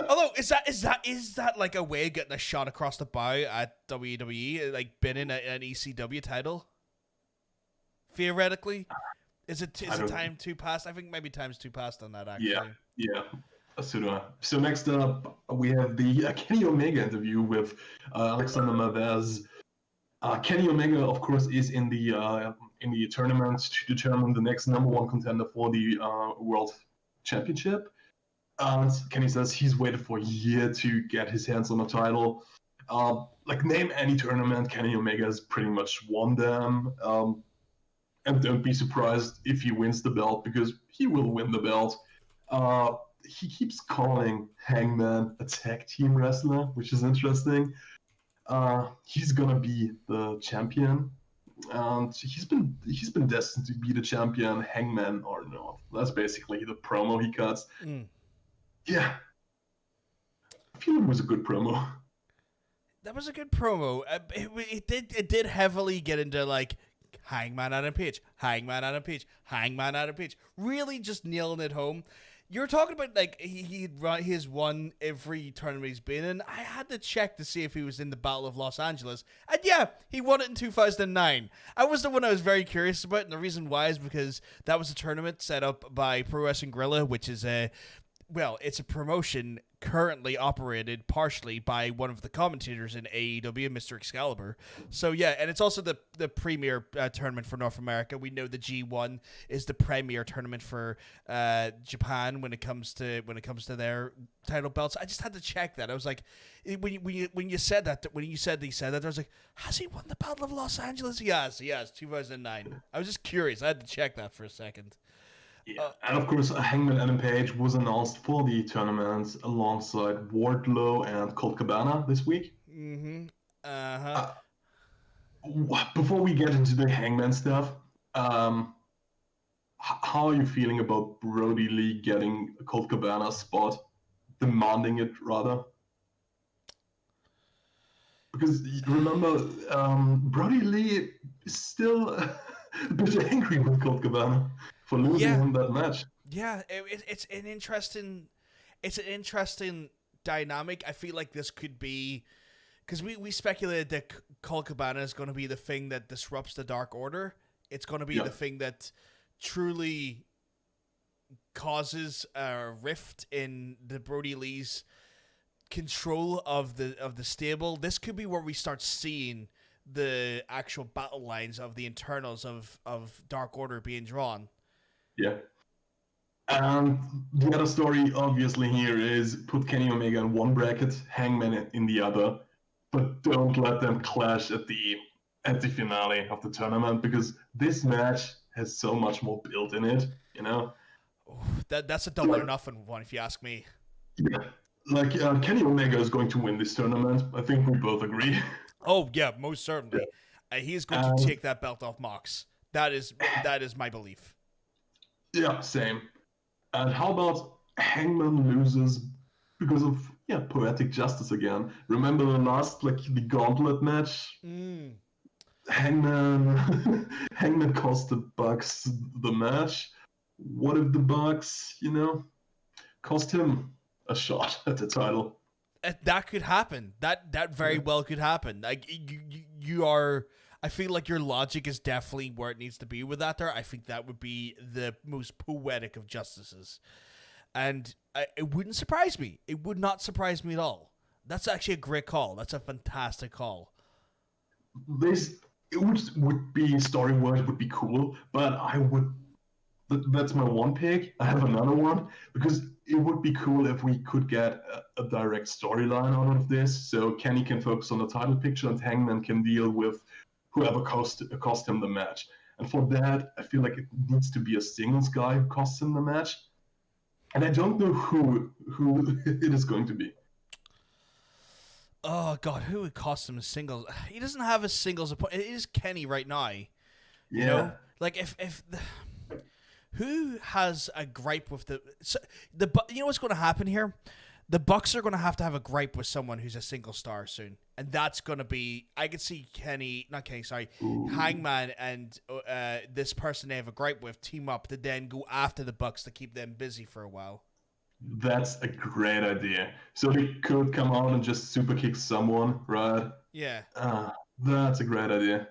Although, is that like a way of getting a shot across the bow at WWE, like binning an ECW title? Theoretically? Is it time too past? I think maybe time's too past on that, actually. Yeah. So next up, we have the Kenny Omega interview with Alexander Mervez. Kenny Omega, of course, is in the tournament to determine the next number one contender for the World Championship. Kenny says he's waited for a year to get his hands on the title. Name any tournament, Kenny Omega has pretty much won them. And don't be surprised if he wins the belt, because he will win the belt. He keeps calling Hangman a tag team wrestler, which is interesting. He's gonna be the champion, and he's been destined to be the champion, Hangman or not. That's basically the promo he cuts. Yeah, I feel it was a good promo. That was a good promo. It did heavily get into like Hangman Adam Page, Hangman Adam Page, Hangman Adam Page. Really just nailing it home. You're talking about like he's won every tournament he's been in. I had to check to see if he was in the Battle of Los Angeles. And yeah, he won it in 2009. I was the one I was very curious about, and the reason why is because that was a tournament set up by Pro Wrestling Guerrilla, which is it's a promotion currently operated partially by one of the commentators in AEW, Mr. Excalibur. So yeah, and it's also the premier tournament for North America. We know the G1 is the premier tournament for Japan when it comes to their title belts. I just had to check that. I was like, when you said that, I was like, has he won the Battle of Los Angeles? He has, 2009. I was just curious. I had to check that for a second. Yeah, and of course, Hangman Adam Page was announced for the tournament alongside Wardlow and Colt Cabana this week. Mm-hmm. Uh-huh. Before we get into the Hangman stuff, how are you feeling about Brody Lee getting Colt Cabana's spot, demanding it rather? Because remember, Brody Lee is still a bit angry with Colt Cabana for losing him that match. Yeah, it's an interesting dynamic. I feel like this could be, because we speculated that Colt Cabana is going to be the thing that disrupts the Dark Order. It's going to be the thing that truly causes a rift in the Brody Lee's control of the stable. This could be where we start seeing the actual battle lines of the internals of Dark Order being drawn. Yeah. And the other story, obviously, here is put Kenny Omega in one bracket, Hangman in the other, but don't let them clash at the finale of the tournament, because this match has so much more built in it, you know? That's a double or nothing one, if you ask me. Yeah. Like, Kenny Omega is going to win this tournament. I think we both agree. Oh, yeah, most certainly. Yeah. He's going to take that belt off Mox. That is my belief. Yeah, same. And how about Hangman loses because of poetic justice again? Remember the last the gauntlet match? Hangman cost the Bucks the match. What if the Bucks, cost him a shot at the title? That could happen. That very well could happen. Like you are. I feel like your logic is definitely where it needs to be with that there. I think that would be the most poetic of justices. And it wouldn't surprise me. It would not surprise me at all. That's actually a great call. That's a fantastic call. It would be story-wise, it would be cool, but that's my one pick. I have another one, because it would be cool if we could get a direct storyline out of this, so Kenny can focus on the title picture and Hangman can deal with whoever cost him the match. And for that, I feel like it needs to be a singles guy who costs him the match. And I don't know who it is going to be. Oh, God, who would cost him a singles? He doesn't have a singles opponent. It is Kenny right now. Yeah. You know? Like, who has a gripe with you know what's going to happen here? The Bucks are going to have a gripe with someone who's a single star soon. And that's going to be, I could see Hangman and this person they have a gripe with team up to then go after the Bucks to keep them busy for a while. That's a great idea. So he could come on and just super kick someone, right? Yeah. That's a great idea.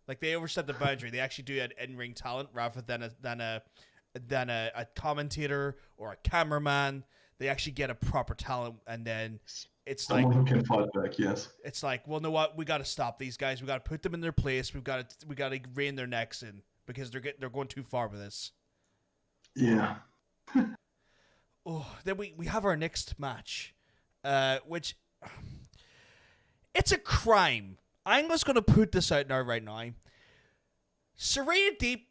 Like they overstep the boundary. They actually do an in-ring talent rather than a commentator or a cameraman. They actually get a proper talent, and then it's someone who can fight back. Yes. It's like, well, know what? We got to stop these guys. We got to put them in their place. We got to rein their necks in because they're going too far with this. Yeah. Then we have our next match, which it's a crime. I'm just going to put this out now right now. Serena Deep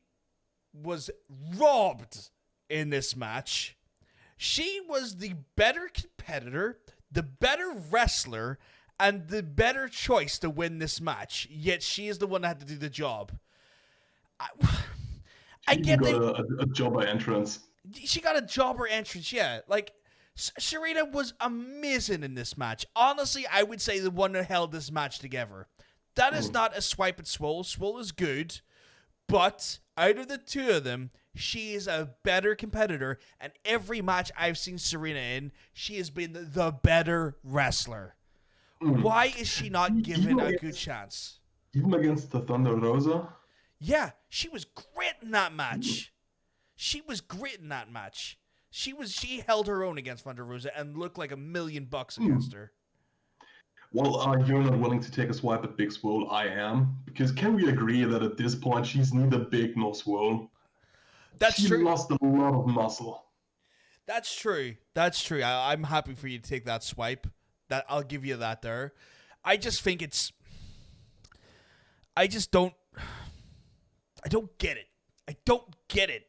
was robbed in this match. She was the better competitor, the better wrestler, and the better choice to win this match. Yet she is the one that had to do the job. I get got a jobber entrance. She got a jobber entrance, yeah. Like, Serena was amazing in this match. Honestly, I would say the one that held this match together. That is not a swipe at Swole. Swole is good, but out of the two of them, she is a better competitor, and every match I've seen Serena in, she has been the better wrestler. Why is she not given a good chance? Even against the Thunder Rosa? Yeah, she was great in that match. She held her own against Thunder Rosa and looked like $1 million against her. Well, you're not willing to take a swipe at Big Swole. I am. Because can we agree that at this point, she's neither big nor swole? That's true. She lost a lot of muscle. That's true. I'm happy for you to take that swipe. I'll give you that there. I just think I don't get it.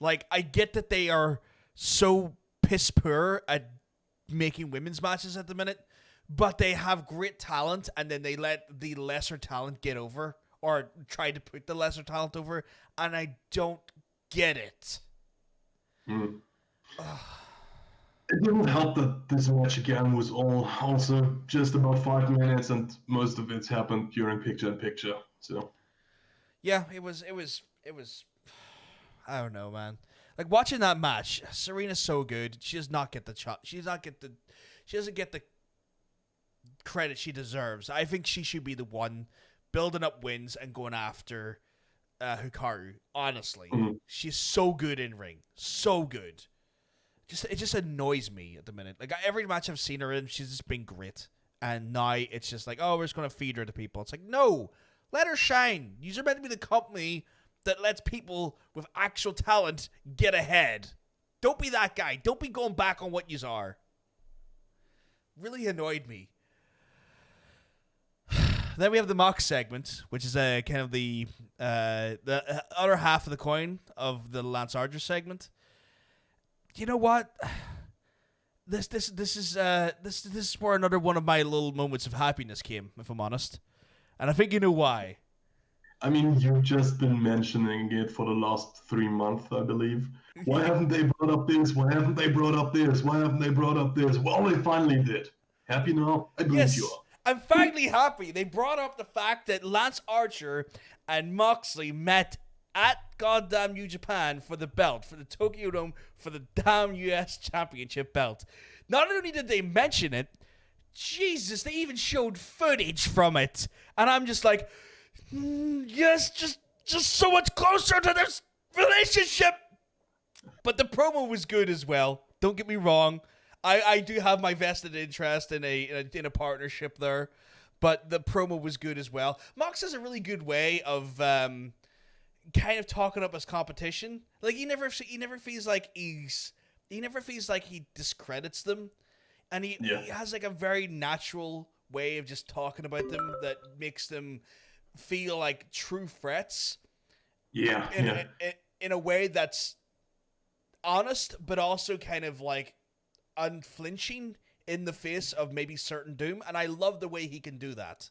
Like, I get that they are so piss poor at making women's matches at the minute, but they have great talent, and then they let the lesser talent get over, or try to put the lesser talent over, and I don't get it. Mm. It didn't help that this match again was also just about 5 minutes, and most of it happened during picture-in-picture. So Yeah, it was. I don't know, man. Like watching that match, Serena's so good. She does not get the She doesn't get the credit she deserves. I think she should be the one building up wins and going after Hikaru. Honestly, she's so good in ring, so good. It just annoys me at the minute. Like every match I've seen her in, she's just been great. And now it's just like, oh, we're just gonna feed her to people. It's like, no, let her shine. You're meant to be the company that lets people with actual talent get ahead. Don't be that guy. Don't be going back on what yous are. Really annoyed me. Then we have the Mox segment, which is kind of the other half of the coin of the Lance Archer segment. You know what? This is where another one of my little moments of happiness came, if I'm honest. And I think you know why. I mean, you've just been mentioning it for the last 3 months, I believe. Why haven't they brought up this? Why haven't they brought up this? Why haven't they brought up this? Well, they finally did. Happy now? I believe you are. I'm finally happy. They brought up the fact that Lance Archer and Moxley met at goddamn New Japan for the belt, for the Tokyo Dome, for the damn US Championship belt. Not only did they mention it, Jesus, they even showed footage from it. And I'm just like, yes, just so much closer to this relationship. But the promo was good as well. Don't get me wrong. I do have my vested interest in a partnership there, but the promo was good as well. Mox has a really good way of kind of talking up his competition. Like he never feels like he discredits them, and he has like a very natural way of just talking about them that makes them feel like true threats. Yeah, in a way that's honest, but also kind of like unflinching in the face of maybe certain doom, and I love the way he can do that.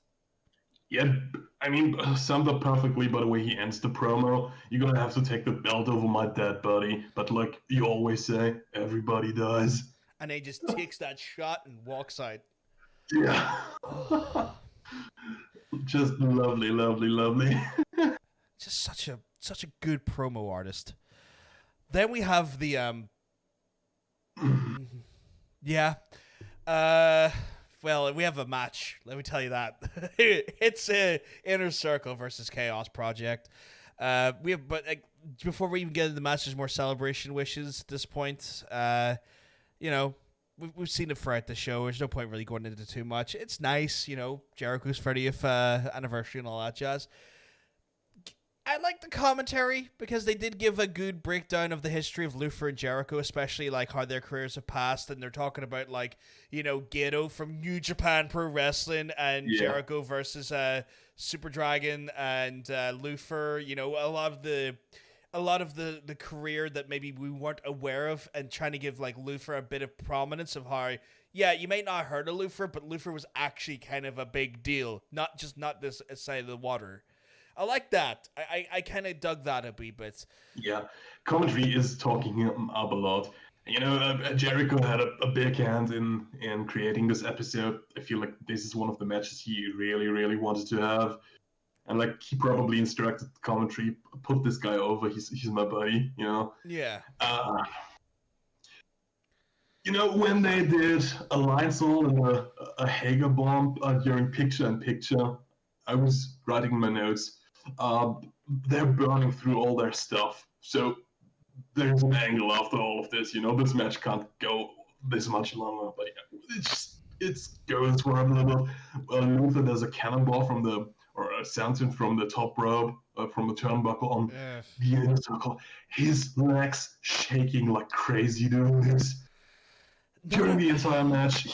Yeah, I mean, summed up perfectly by the way he ends the promo. You're gonna have to take the belt over my dead body, but like you always say, everybody dies. And he just takes that shot and walks out. Yeah. Just lovely, lovely, lovely. Just such a good promo artist. Then we have the well, we have a match. Let me tell you that. It's Inner Circle versus Chaos Project. Before we even get into the match, there's more celebration wishes at this point. We've seen it throughout the show. There's no point really going into too much. It's nice, Jericho's 30th anniversary and all that jazz. I like the commentary because they did give a good breakdown of the history of Luther and Jericho, especially like how their careers have passed, and they're talking about like Gedo from New Japan Pro Wrestling and Jericho versus Super Dragon and Luther. A lot of the career that maybe we weren't aware of, and trying to give like Luther a bit of prominence of how you may not have heard of Luther, but Luther was actually kind of a big deal, not this side of the water. I like that. I kind of dug that a wee bit. Yeah, commentary is talking him up a lot. Jericho had a big hand in creating this episode. I feel like this is one of the matches he really, really wanted to have. And like he probably instructed commentary, put this guy over. He's my buddy. Yeah. When they did a Lionsaul and a Hager bomb during picture-in-picture, I was writing in my notes. They're burning through all their stuff, so there's an angle after all of this. This match can't go this much longer, but it goes for a little. Luther does a cannonball or a senton from the top rope, from the turnbuckle on the Inner Circle. His legs shaking like crazy doing this. During the entire match,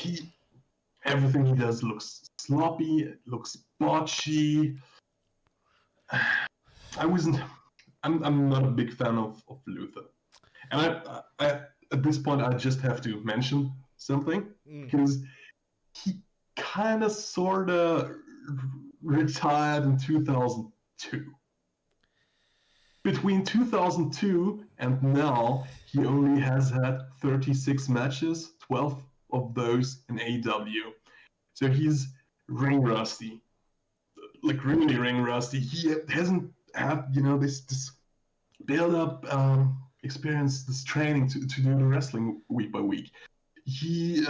everything he does looks sloppy, it looks botchy. I'm not a big fan of Luther. And I at this point, I just have to mention something, because he kind of sort of retired in 2002. Between 2002 and now, he only has had 36 matches, 12 of those in AEW. So he's ring rusty, like really ring rusty. He hasn't had, this build up experience, this training to do the wrestling week by week. He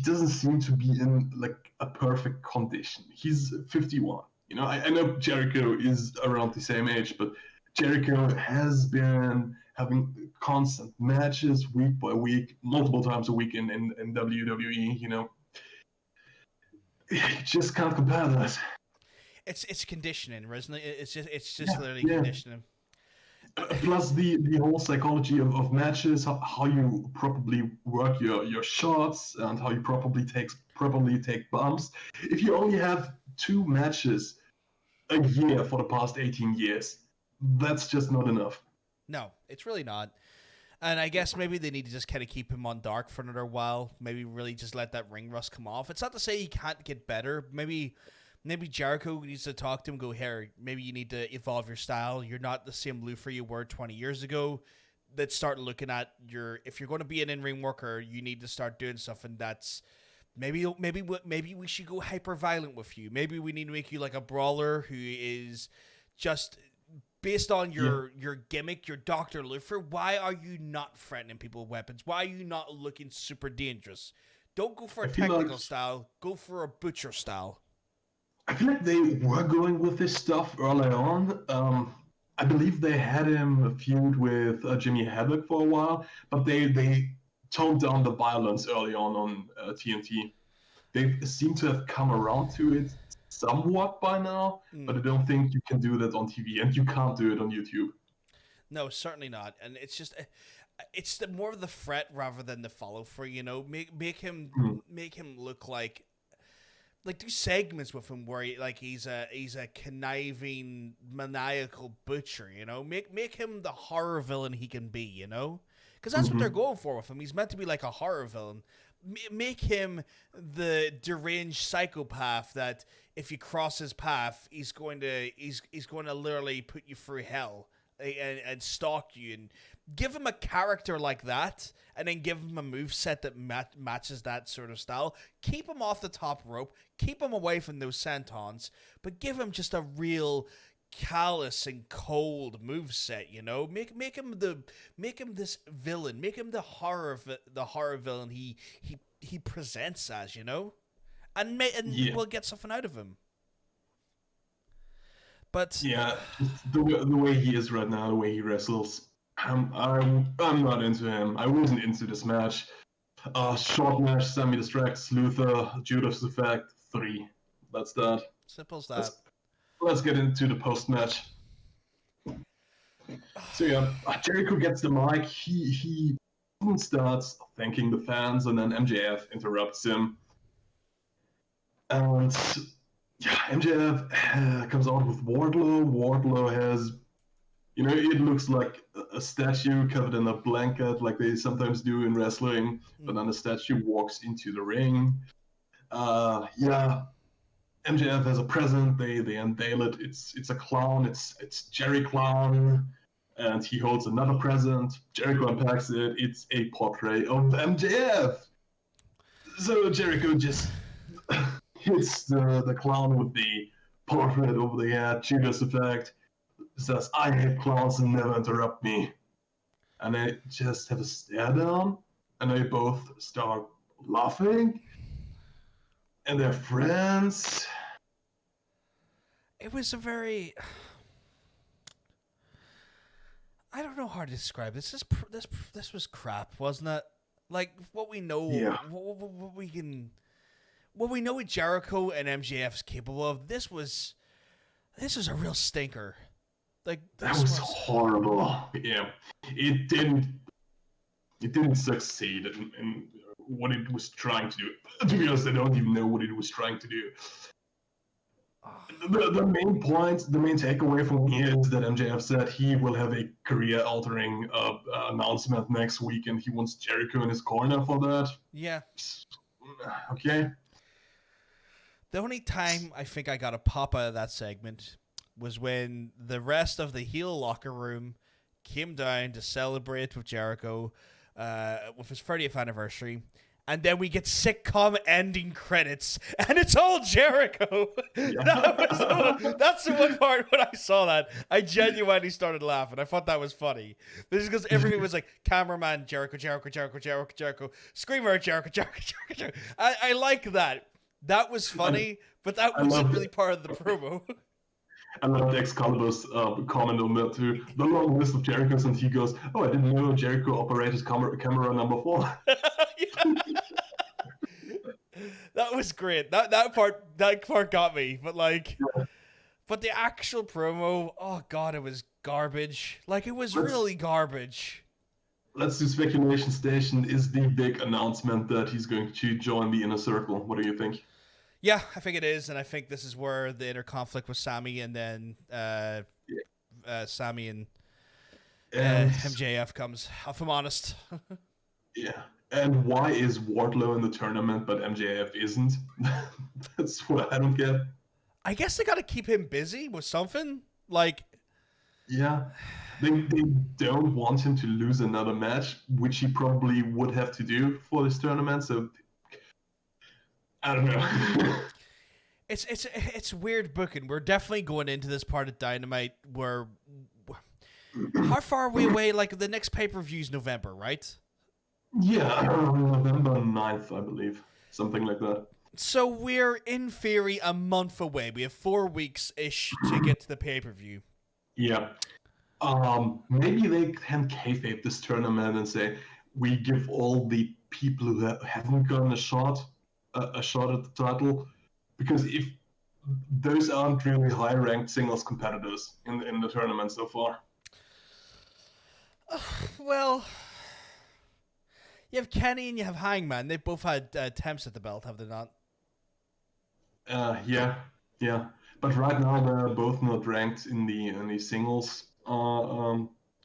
doesn't seem to be in like a perfect condition. He's 51. I know Jericho is around the same age, but Jericho has been having constant matches week by week, multiple times a week in WWE. Just can't compare that. It's conditioning, isn't it? It's just literally conditioning. Plus the whole psychology of matches, how you properly work your shots, and how you properly take bumps. If you only have 2 matches a year for the past 18 years, that's just not enough. No, it's really not. And I guess maybe they need to just kind of keep him on dark for another while. Maybe really just let that ring rust come off. It's not to say he can't get better. Maybe Jericho needs to talk to him, go, here, maybe you need to evolve your style. You're not the same Lufer you were 20 years ago. Let's start looking at if you're going to be an in-ring worker, you need to start doing stuff, and that's maybe we should go hyper-violent with you. Maybe we need to make you like a brawler who is just based on your gimmick, your Dr. Lufer. Why are you not threatening people with weapons? Why are you not looking super dangerous? Don't go for a technical style. Go for a butcher style. I feel like they were going with this stuff early on. I believe they had him feud with Jimmy Havoc for a while, but they toned down the violence early on TNT. They seem to have come around to it somewhat by now, but I don't think you can do that on TV, and you can't do it on YouTube. No, certainly not. And it's just, it's more of the threat rather than the follow through. Make him look like do segments with him where he's a conniving, maniacal butcher. Make him the horror villain he can be. Because that's what they're going for with him. He's meant to be like a horror villain. Make him the deranged psychopath that if you cross his path, he's going to literally put you through hell and stalk you, and give him a character like that, and then give him a moveset that matches that sort of style. Keep him off the top rope, keep him away from those sentons, but give him just a real callous and cold moveset. Make him this villain, make him the horror villain he presents as, and we'll get something out of him. But yeah, the way he is right now, the way he wrestles, I'm not into him. I wasn't into this match. Short match, Sammy distracts Luther, Judas Effect 3. That's that. Simple as that. Let's get into the post match. So yeah, Jericho gets the mic. He starts thanking the fans, and then MJF interrupts him. And yeah, MJF comes out with Wardlow. Wardlow has, it looks like a statue covered in a blanket, like they sometimes do in wrestling. But then the statue walks into the ring. MJF has a present. They unveil it. It's a clown. It's Jerry Clown, and he holds another present. Jericho unpacks it. It's a portrait of MJF. So Jericho just hits the clown with the portrait over the head. Judas Effect says, "I hate clowns and never interrupt me." And they just have a stare down, and they both start laughing. And they're friends. It was a very... I don't know how to describe this. This was crap, wasn't it? Like, what we know... Yeah. What we know what Jericho and MJF is capable of, this was a real stinker. Like, that was horrible. Yeah. It didn't succeed in what it was trying to do. To be honest, I don't even know what it was trying to do. The main takeaway from here is that MJF said he will have a career-altering announcement next week, and he wants Jericho in his corner for that. Yeah. Okay. The only time I think I got a pop out of that segment was when the rest of the heel locker room came down to celebrate with Jericho with his 30th anniversary. And then we get sitcom ending credits, and it's all Jericho. Yeah. That's the one part when I saw that. I genuinely started laughing. I thought that was funny. This is because everything was like cameraman Jericho, Jericho, Jericho, Jericho, Jericho, screamer Jericho, Jericho, Jericho. I like that. That was funny, but that wasn't really part of the promo. I loved Excalibur's comment on that too. The long list of Jerichos, and he goes, "Oh, I didn't know Jericho operated camera number 4." That was great. That part got me. But like, but the actual promo, oh god, it was garbage. Like it was really garbage. Let's do speculation station. Is the big announcement that he's going to join the Inner Circle? What do you think? Yeah, I think it is, and I think this is where the inner conflict with Sammy and then Sammy and MJF comes, if I'm honest. Yeah. And why is Wardlow in the tournament but MJF isn't? That's what I don't get. I guess they got to keep him busy with something. Like, yeah, they don't want him to lose another match, which he probably would have to do for this tournament. So I don't know. It's weird booking. We're definitely going into this part of Dynamite where how far are we away? Like the next pay-per-view is November, right? Yeah, November 9th, I believe. Something like that. So we're, in theory, a month away. We have 4 weeks-ish to get to the pay-per-view. Yeah. Maybe they can kayfabe this tournament and say, we give all the people who haven't gotten a shot at the title, because if those aren't really high-ranked singles competitors in the tournament so far. Well, you have Kenny and you have Hangman. They've both had attempts at the belt, have they not? Yeah. But right now they're both not ranked in the singles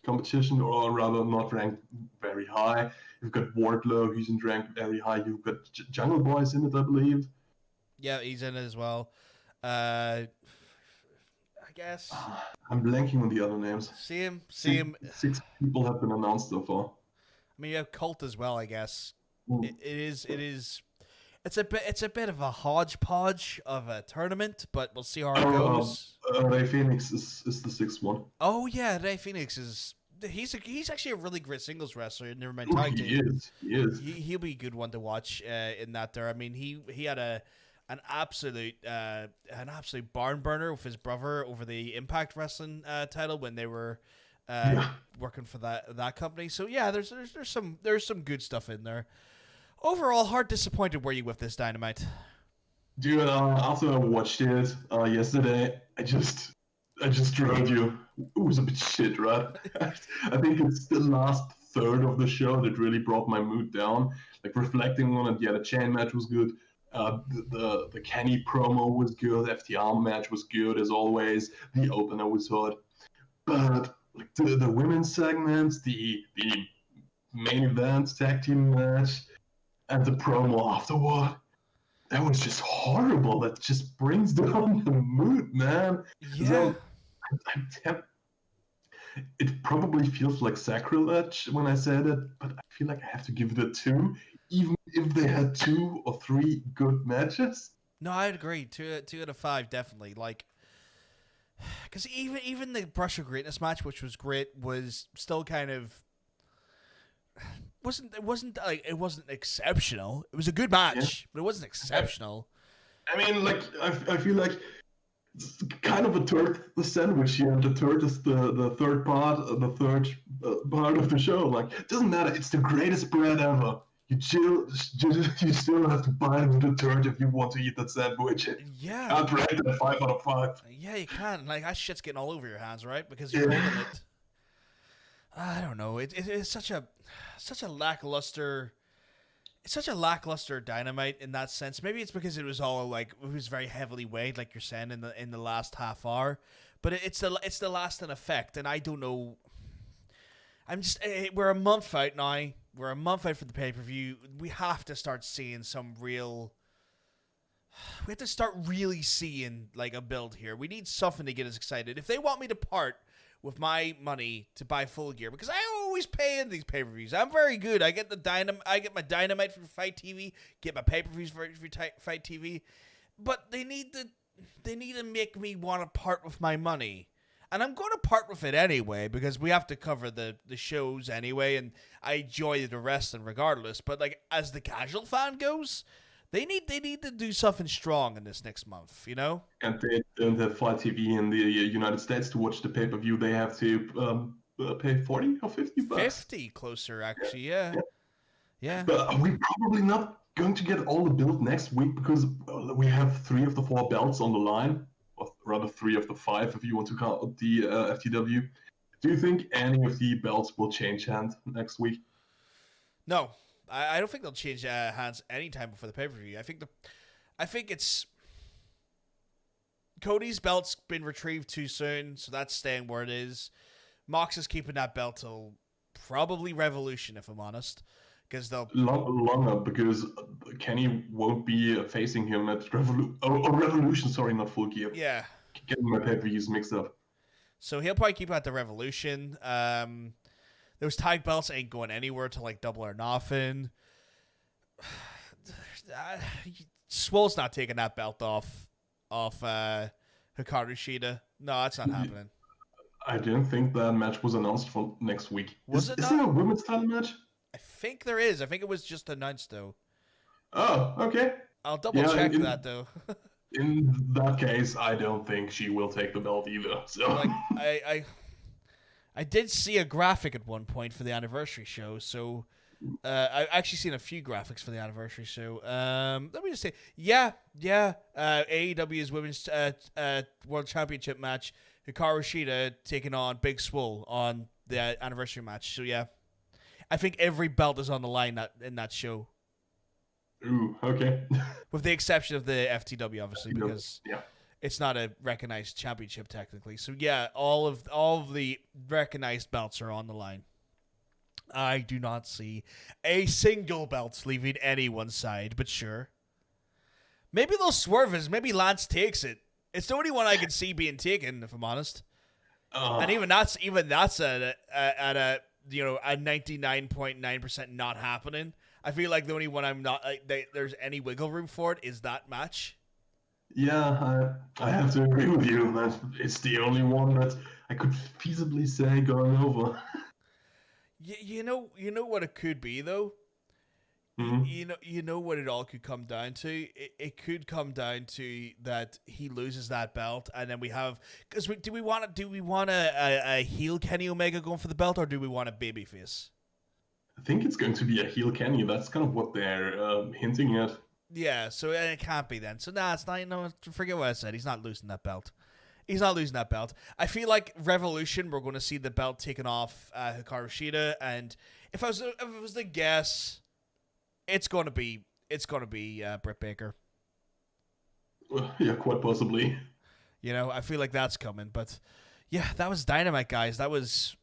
competition, or rather not ranked very high. You've got Wardlow, who's isn't ranked very high. You've got Jungle Boy's in it, I believe. Yeah, he's in it as well. I guess. I'm blanking on the other names. See him. 6 people have been announced so far. I mean, you have Colt as well, I guess. Mm. It is. It's a bit of a hodgepodge of a tournament, but we'll see how it goes. Ray Phoenix is the 6th one. Oh yeah, Ray Phoenix is. He's actually a really great singles wrestler. Never mind tag He team. is. He'll be a good one to watch in that there. I mean, he had an absolute barn burner with his brother over the Impact Wrestling title when they were working for that company. So yeah, there's some good stuff in there. Overall, hard disappointed were you with this Dynamite? Dude, after I watched it yesterday, I just wrote you. It was a bit shit, right? I think it's the last third of the show that really brought my mood down. Like reflecting on it, yeah, the chain match was good. The Kenny promo was good. FTR match was good as always. The opener was hot, but like the women's segments, the main event tag team match, and the promo afterward, that was just horrible. That just brings down the mood, man. Yeah. So, it probably feels like sacrilege when I said it, but I feel like I have to give it a 2, even if they had 2 or 3 good matches. No, I'd agree. 2 out of 5, definitely. Like, because even the Brush of Greatness match, which was great, was still kind of it wasn't exceptional. It was a good match, but it wasn't exceptional. I mean, like I feel like it's kind of a third sandwich here, and the third is the third part of the show. Like, it doesn't matter. It's the greatest bread ever. You still have to bite into the third if you want to eat that sandwich. Yeah. I'd rate it a 5 out of 5. Yeah, you can. Like, that shit's getting all over your hands, right? Because you're holding it. I don't know. It's such a lackluster. It's such a lackluster Dynamite in that sense. Maybe it's because it was very heavily weighed, like you're saying, in the last half hour. But it's the lasting effect, and I don't know. We're a month out now. we're a month out for the pay-per-view. We have to start seeing some real... We have to start really seeing like a build here. We need something to get us excited. If they want me to part with my money to buy full gear, because I always pay in these pay-per-views. I'm very good. I get my Dynamite for Fight TV, get my pay-per-views for Fight TV. But they need to make me want to part with my money. And I'm going to part with it anyway, because we have to cover the shows anyway, and I enjoy the wrestling regardless. But like as the casual fan goes, They need to do something strong in this next month, you know? And they don't have Fight TV in the United States to watch the pay-per-view. They have to pay 40 or 50 bucks. 50 closer, actually, yeah. But we're probably not going to get all the build next week because we have 3 of the 4 belts on the line. Or rather 3 of the 5 if you want to count the FTW. Do you think any of the belts will change hands next week? No. I don't think they'll change hands anytime before the pay-per-view. I think it's Cody's belt's been retrieved too soon, so that's staying where it is. Mox is keeping that belt till probably Revolution, if I'm honest, because they'll longer because Kenny won't be facing him at Revolution. Sorry, not Full Gear. Yeah, getting my pay-per-views mixed up. So he'll probably keep it at the Revolution. Those tag belts ain't going anywhere till like Double or Nothing. Swole's not taking that belt off Hikaru Shida. No, that's not happening. I didn't think that match was announced for next week. Is there a women's title match? I think there is. I think it was just announced though. Oh, okay. I'll double check that though. In that case, I don't think she will take the belt either. So like I did see a graphic at one point for the anniversary show, so I've actually seen a few graphics for the anniversary show. Let me just say, AEW's Women's World Championship match, Hikaru Shida taking on Big Swole on the anniversary match. So yeah, I think every belt is on the line in that show. Ooh, okay. With the exception of the FTW, obviously, because it's not a recognized championship technically. So yeah, all of the recognized belts are on the line. I do not see a single belt leaving anyone's side, but sure. Maybe they'll swerve as maybe Lance takes it. It's the only one I can see being taken, if I'm honest. And even that's at a 99.9% not happening. I feel like the only one I'm not there's any wiggle room for it is that match. Yeah, I have to agree with you. That it's the only one that I could feasibly say going over. You know what it could be though. Mm-hmm. You know what it all could come down to. It could come down to that he loses that belt, and then we have because do we want a heel Kenny Omega going for the belt, or do we want a babyface? I think it's going to be a heel Kenny. That's kind of what they're hinting at. Yeah, so it can't be then. So it's not. No, forget what I said. He's not losing that belt. He's not losing that belt. I feel like Revolution, we're going to see the belt taken off Hikaru Shida, and if it was to guess, it's going to be Britt Baker. Yeah, quite possibly. You know, I feel like that's coming, but yeah, that was Dynamite, guys. That was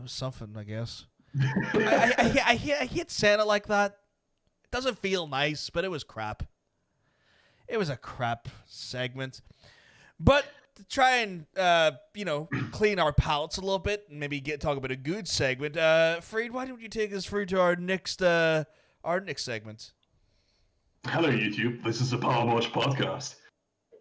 something, I guess. I hate saying it like that. It doesn't feel nice, but it was crap. It was a crap segment. But to try and clean our palates a little bit and maybe talk about a good segment, Freed, why don't you take us through to our next segment? Hello, YouTube. This is the Powerbotch Podcast.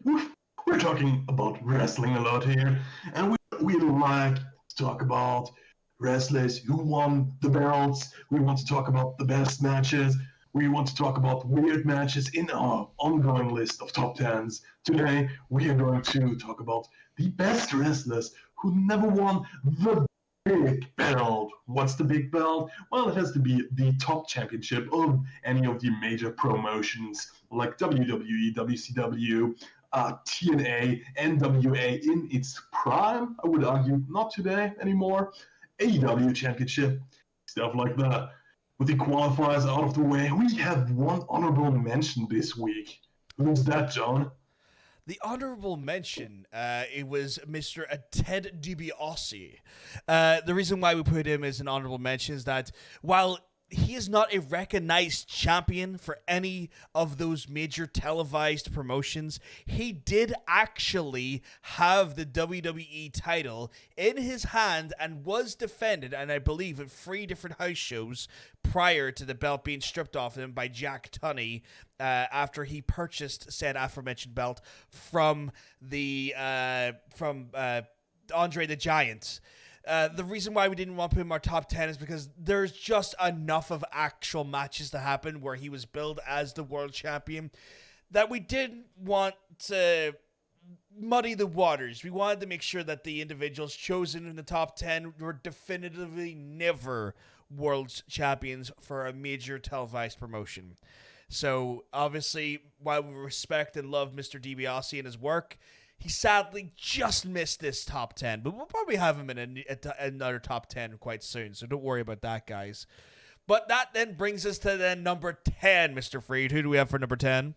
We're talking about wrestling a lot here, and we like to talk about wrestlers who won the belts. We want to talk about the best matches. We want to talk about weird matches in our ongoing list of top 10s. Today, we are going to talk about the best wrestlers who never won the big belt. What's the big belt? Well, it has to be the top championship of any of the major promotions like WWE, WCW, TNA, NWA in its prime. I would argue not today anymore. AEW championship, stuff like that. With the qualifiers out of the way, we have one honorable mention this week. Who's that, John? The honorable mention, it was Mr. Ted DiBiase. The reason why we put him as an honorable mention is that while he is not a recognized champion for any of those major televised promotions, he did actually have the WWE title in his hand and was defended, and I believe at 3 different house shows prior to the belt being stripped off him by Jack Tunney after he purchased said aforementioned belt from Andre the Giant. The reason why we didn't want to put him in our top 10 is because there's just enough of actual matches to happen where he was billed as the world champion that we didn't want to muddy the waters. We wanted to make sure that the individuals chosen in the top 10 were definitively never world champions for a major televised promotion. So, obviously, while we respect and love Mr. DiBiase and his work, he sadly just missed this top 10, but we'll probably have him in another top 10 quite soon, so don't worry about that, guys. But that then brings us to then number 10, Mr. Freed. Who do we have for number 10?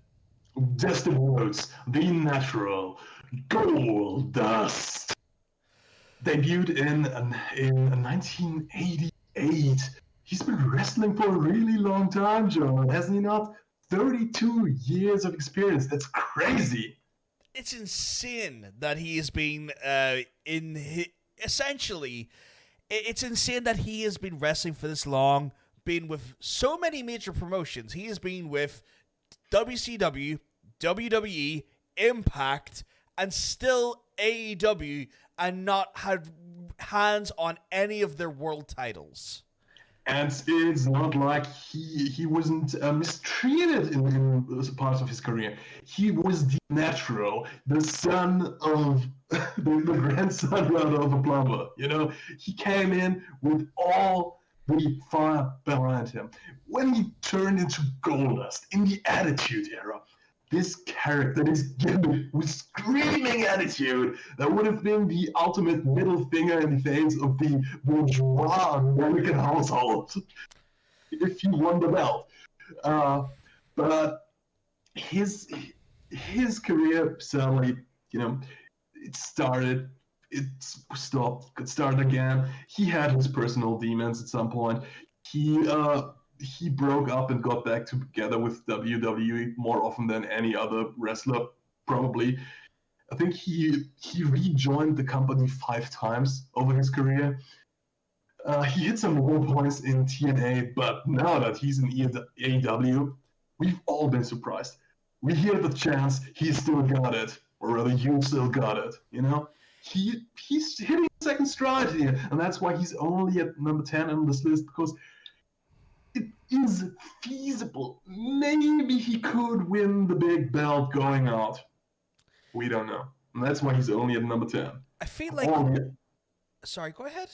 Dustin Rhodes, the Natural, Goldust. Debuted in 1988. He's been wrestling for a really long time, John, hasn't he not? 32 years of experience. That's crazy. It's insane that he has been essentially, it's insane that he has been wrestling for this long, been with so many major promotions. He has been with WCW, WWE, Impact, and still AEW, and not had hands on any of their world titles. And it's not like he wasn't mistreated in parts of his career. He was the Natural, the son of the grandson rather of a plumber. You know, he came in with all the fire behind him. When he turned into Goldust in the Attitude Era, this character, this gimmick with screaming attitude, that would have been the ultimate middle finger in the face of the bourgeois American household if he won the belt. But his career sadly, you know, it started, it stopped, it started again. He had his personal demons at some point. He broke up and got back together with WWE more often than any other wrestler, probably. I think he rejoined the company 5 times over his career. He hit some low points in TNA, but now that he's in AEW, we've all been surprised. We hear the chance, he still got it, or rather you still got it, you know? He's hitting second stride here, and that's why he's only at number 10 on this list, because it is feasible. Maybe he could win the big belt going out. We don't know. And that's why he's only at number 10. I feel like... Sorry, go ahead.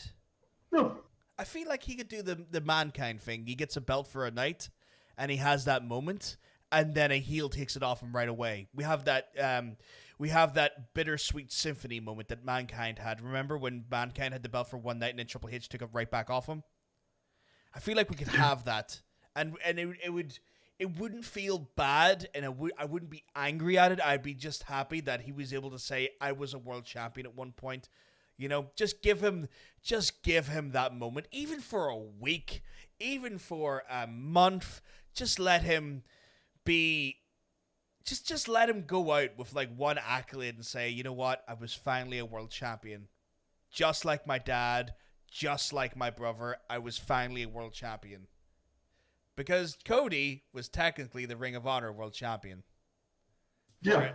No. I feel like he could do the Mankind thing. He gets a belt for a night, and he has that moment, and then a heel takes it off him right away. We have that bittersweet symphony moment that Mankind had. Remember when Mankind had the belt for one night, and then Triple H took it right back off him? I feel like we could have that, and it wouldn't feel bad, and I wouldn't be angry at it. I'd be just happy that he was able to say I was a world champion at one point. You know, just give him that moment, even for a week, even for a month. Just let him be. Just let him go out with like one accolade and say, you know what, I was finally a world champion, just like my dad. Just like my brother, I was finally a world champion. Because Cody was technically the Ring of Honor world champion. Yeah.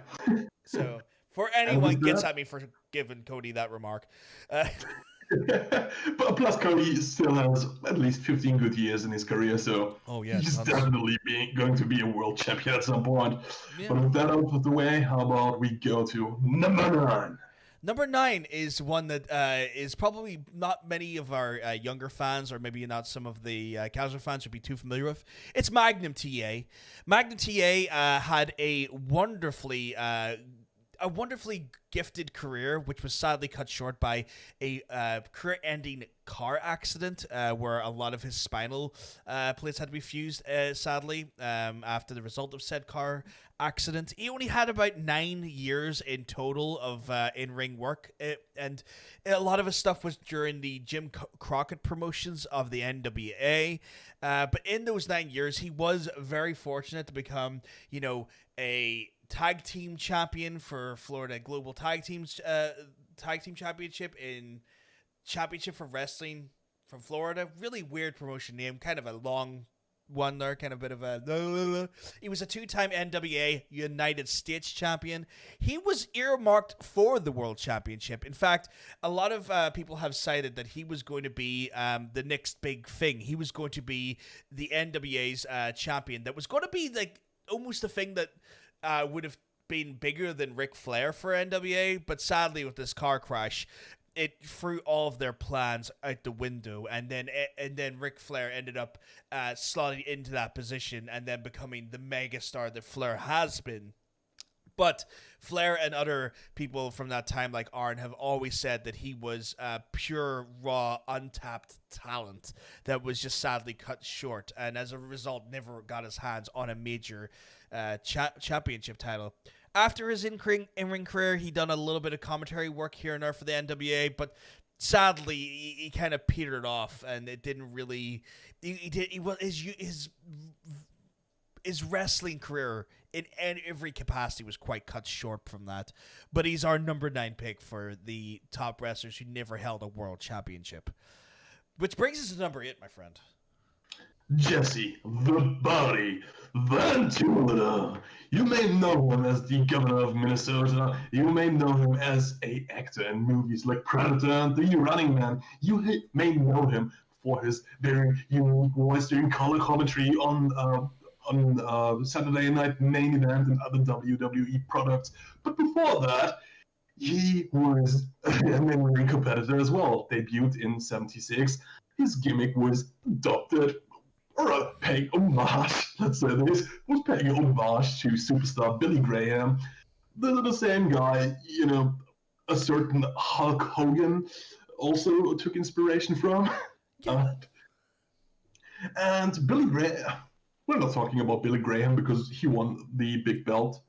So, for anyone gets at me for giving Cody that remark. But plus, Cody still has at least 15 good years in his career, so he's definitely going to be a world champion at some point. Yeah. But with that out of the way, how about we go to number 9? Number 9 is one that is probably not many of our younger fans, or maybe not some of the casual fans would be too familiar with. It's Magnum TA. Magnum TA had a wonderfully a wonderfully gifted career, which was sadly cut short by a career-ending car accident where a lot of his spinal plates had to be fused, sadly, after the result of said car accident. He only had about 9 years in total of in-ring work, and a lot of his stuff was during the Jim Crockett promotions of the NWA. But in those 9 years, he was very fortunate to become, a tag team champion for Florida Global Tag Team Championship in Championship for Wrestling from Florida. Really weird promotion name, kind of a long one there, kind of a bit of a... He was a 2-time NWA United States champion. He was earmarked for the World Championship. In fact, a lot of people have cited that he was going to be the next big thing. He was going to be the NWA's champion. That was going to be like almost the thing that would have been bigger than Ric Flair for NWA, but sadly with this car crash, it threw all of their plans out the window, and then Ric Flair ended up slotting into that position and then becoming the megastar that Flair has been. But Flair and other people from that time, like Arn, have always said that he was pure, raw, untapped talent that was just sadly cut short, and as a result, never got his hands on a major championship title. After his in-ring career, he done a little bit of commentary work here and there for the NWA, but sadly, he kind of petered off, and it didn't really. His wrestling career in every capacity was quite cut short from that. But he's our number 9 pick for the top wrestlers who never held a world championship. Which brings us to number 8, my friend. Jesse the Body Ventura. You may know him as the governor of Minnesota. You may know him as an actor in movies like Predator and The Running Man. You may know him for his very unique voice during color commentary on Saturday Night Main Event and other WWE products. But before that, he was an in-ring competitor as well. Debuted in '76. His gimmick was adopted, or paying homage, let's say this, was paying homage to superstar Billy Graham. The same guy, a certain Hulk Hogan also took inspiration from. And Billy Graham, we're not talking about Billy Graham because he won the big belt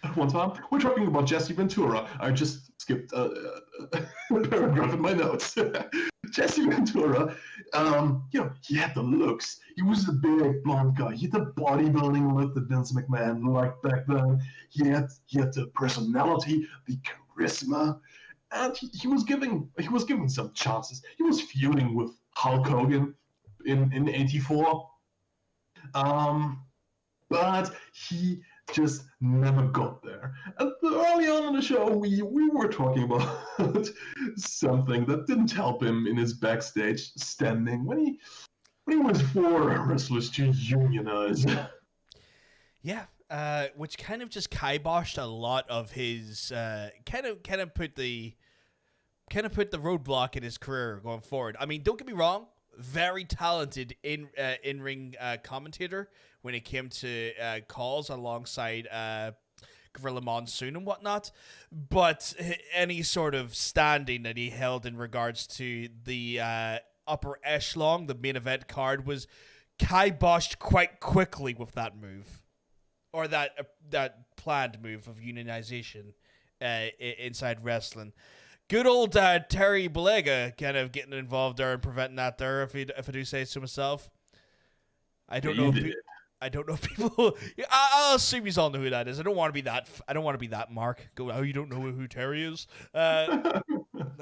at one time. We're talking about Jesse Ventura. I just skipped a paragraph in my notes. Jesse Ventura, he had the looks. He was a big blonde guy. He had the bodybuilding look that Vince McMahon liked back then. He had the personality, the charisma, and he was given some chances. He was feuding with Hulk Hogan in '84, but he just never got there. And early on in the show, we were talking about something that didn't help him in his backstage standing when he was for wrestlers to unionize. Yeah, which kind of just kiboshed a lot of his kind of put the roadblock in his career going forward. I mean, don't get me wrong, very talented in-ring commentator when it came to calls alongside Gorilla Monsoon and whatnot, but any sort of standing that he held in regards to the upper echelon, the main event card, was kiboshed quite quickly with that move, or that planned move of unionization inside wrestling. Good old Terry Bollea kind of getting involved there and preventing that there, if I do say so myself. I don't know if people. I'll assume you all know who that is. I don't want to be that Mark. Go. Oh, you don't know who Terry is? No,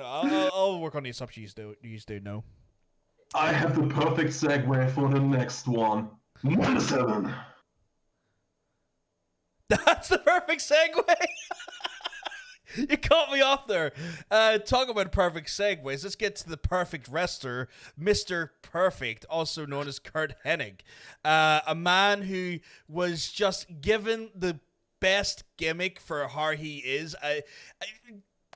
I'll work on the assumption you do know. I have the perfect segue for the next one. Number 7. That's the perfect segue. You caught me off there. Talk about perfect segues. Let's get to the perfect wrestler, Mr. Perfect, also known as Curt Hennig. A man who was just given the best gimmick for how he is.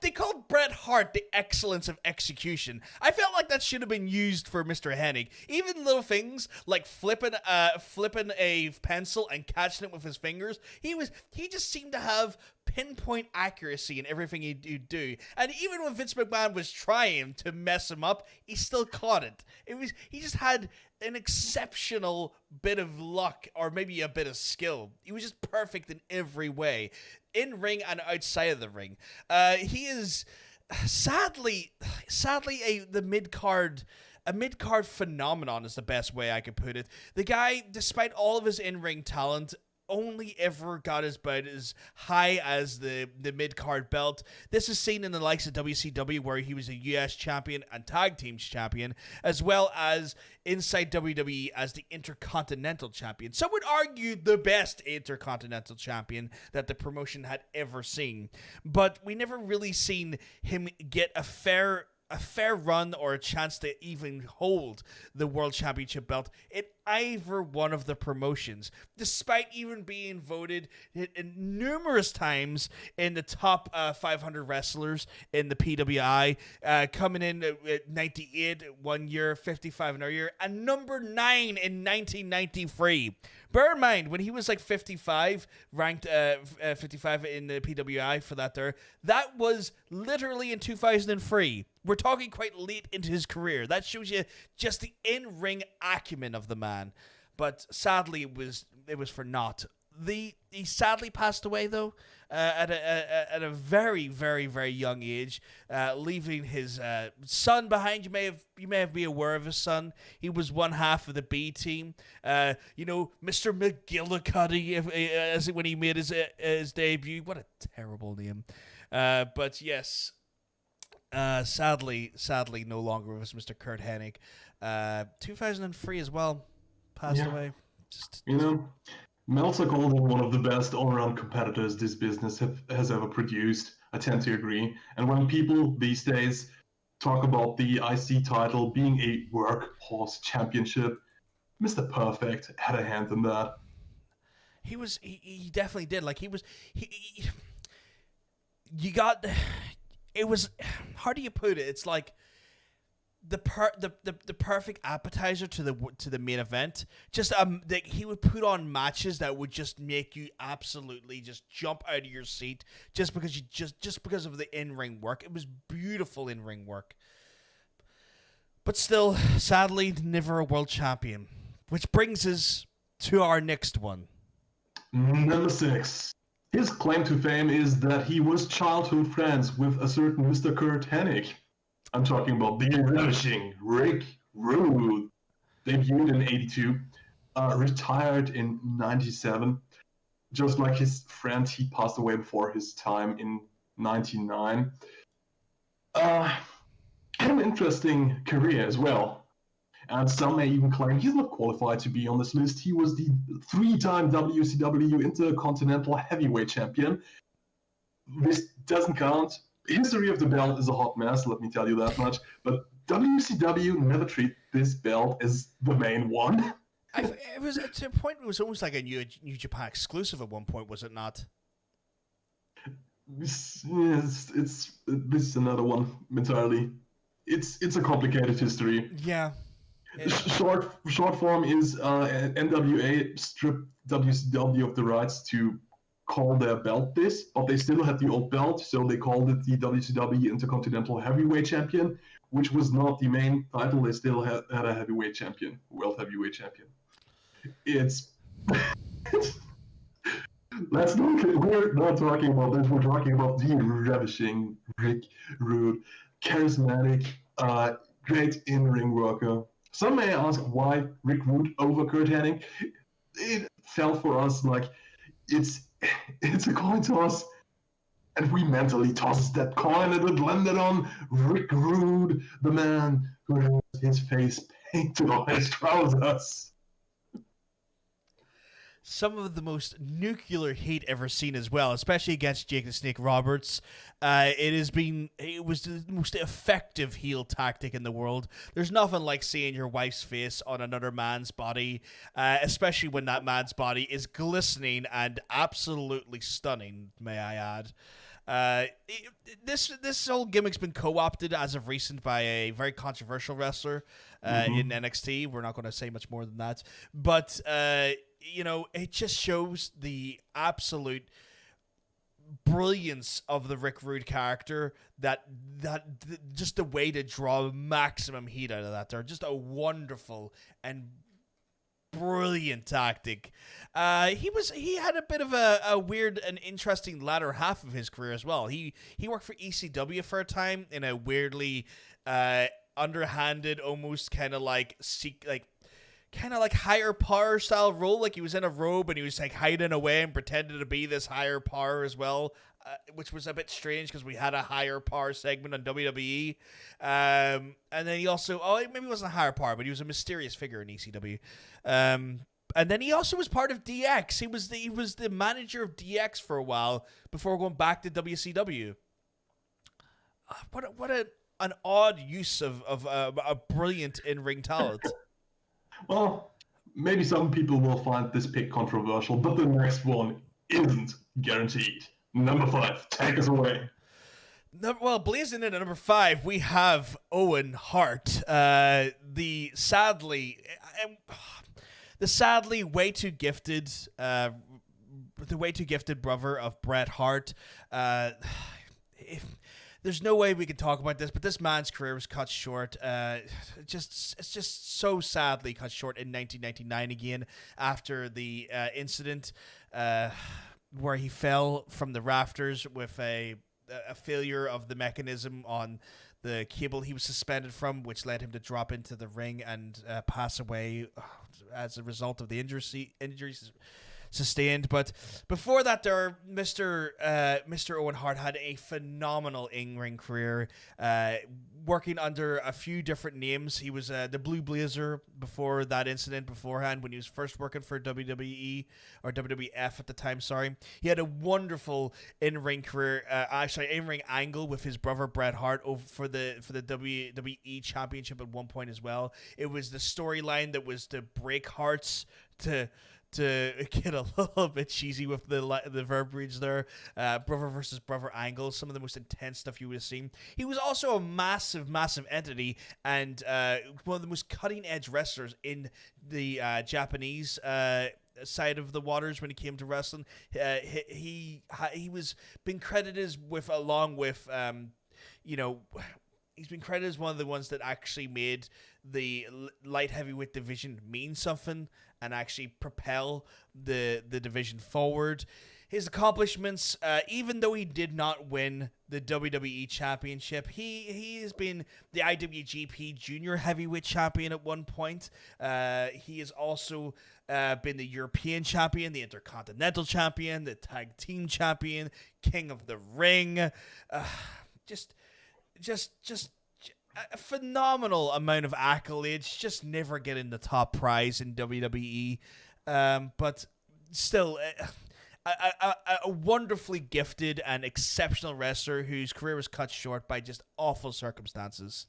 They called Bret Hart the excellence of execution. I felt like that should have been used for Mr. Hennig. Even little things like flipping a pencil and catching it with his fingers. He just seemed to have pinpoint accuracy in everything you do. And even when Vince McMahon was trying to mess him up, he still caught it. He just had an exceptional bit of luck, or maybe a bit of skill. He was just perfect in every way, in ring and outside of the ring. He is sadly the mid-card. A mid-card phenomenon is the best way I could put it. The guy, despite all of his in-ring talent, only ever got his bout as high as the mid-card belt. This is seen in the likes of WCW, where he was a US champion and tag teams champion, as well as inside WWE as the Intercontinental Champion. Some would argue the best Intercontinental Champion that the promotion had ever seen. But we never really seen him get a fair run or a chance to even hold the World Championship belt in either one of the promotions, despite even being voted numerous times in the top 500 wrestlers in the PWI, coming in at 98 one year, 55 another year, and number 9 in 1993. Bear in mind, when he was like 55, ranked 55 in the PWI for that there, that was literally in 2003. We're talking quite late into his career. That shows you just the in-ring acumen of the man. But sadly, it was for naught. He sadly passed away, though, at a very, very, very young age, leaving his son behind. You may have been aware of his son. He was one half of the B team. Mr. McGillicuddy, when he made his debut. What a terrible name. But yes, sadly, no longer with us, Mr. Kurt Hennig. 2003 as well, passed away. Meltzer called him one of the best all-around competitors this business has ever produced. I tend to agree. And when people these days talk about the IC title being a workhorse championship, Mr. Perfect had a hand in that. He definitely did. Like, it was, how do you put it? It's like the perfect appetizer to the main event. Just he would put on matches that would just make you absolutely just jump out of your seat just because of the in-ring work. It was beautiful in-ring work. But still, sadly, never a world champion. Which brings us to our next one. Number 6. His claim to fame is that he was childhood friends with a certain Mr. Kurt Hennig. I'm talking about the ravishing Rick Rude. Debuted in 82, retired in 97. Just like his friend, he passed away before his time in 99. Had an interesting career as well. And some may even claim he's not qualified to be on this list. He was the 3-time WCW Intercontinental Heavyweight Champion. This doesn't count. History of the belt is a hot mess, let me tell you that much. But WCW never treated this belt as the main one. It was to a point. It was almost like a New Japan exclusive at one point, was it not? This is another one entirely. It's a complicated history. Yeah. Short form is NWA stripped WCW of the rights to call their belt this, but they still had the old belt, so they called it the WCW Intercontinental Heavyweight Champion, which was not the main title. They still had a heavyweight champion, world heavyweight champion. We're not talking about this. We're talking about the ravishing Rick Rude, charismatic, great in-ring worker. Some may ask why Rick Rude over Kurt Hennig. It felt for us like it's a coin toss, and we mentally tossed that coin, and it landed on Rick Rude, the man who has his face painted on his trousers. Some of the most nuclear hate ever seen as well, especially against Jake the Snake Roberts. It was the most effective heel tactic in the world. There's nothing like seeing your wife's face on another man's body, especially when that man's body is glistening and absolutely stunning, may I add. This whole gimmick's been co-opted as of recent by a very controversial wrestler in NXT. We're not going to say much more than that. But, it just shows the absolute brilliance of the Rick Rude character, that just the way to draw maximum heat out of that. They're just a wonderful and brilliant tactic. He had a bit of a weird and interesting latter half of his career as well. He worked for ECW for a time in a weirdly underhanded, almost kind of like higher power style role. Like he was in a robe and he was like hiding away and pretended to be this higher power as well, which was a bit strange because we had a higher power segment on WWE. And then he also, maybe he wasn't a higher power, but he was a mysterious figure in ECW. And then he also was part of DX. He was the manager of DX for a while before going back to WCW. What an odd use of a brilliant in-ring talent. Well, maybe some people will find this pick controversial, but the next one isn't guaranteed. Number 5, take us away. Well, blazing in at number 5, we have Owen Hart, the sadly way too gifted brother of Bret Hart. There's no way we can talk about this, but this man's career was cut short. It's just so sadly cut short in 1999 again after the incident where he fell from the rafters with a failure of the mechanism on the cable he was suspended from, which led him to drop into the ring and pass away as a result of the injuries sustained. But before that, Mr. Owen Hart had a phenomenal in-ring career, working under a few different names. He was the Blue Blazer before that incident beforehand, when he was first working for WWE or WWF at the time. Sorry, he had a wonderful in-ring career. In-ring angle with his brother Bret Hart over for the WWE Championship at one point as well. It was the storyline that was to break hearts, to get a little bit cheesy with the verbiage there. Brother versus brother angle, some of the most intense stuff you would have seen. He was also a massive entity and one of the most cutting edge wrestlers in the Japanese side of the waters when it came to wrestling. He was been credited with, along with he's been credited as one of the ones that actually made the light heavyweight division mean something and actually propel the division forward. His accomplishments, even though he did not win the WWE Championship, he has been the IWGP Junior Heavyweight Champion at one point. He has also been the European Champion, the Intercontinental Champion, the Tag Team Champion, King of the Ring. Just a phenomenal amount of accolades, just never getting the top prize in WWE. But still, a wonderfully gifted and exceptional wrestler whose career was cut short by just awful circumstances.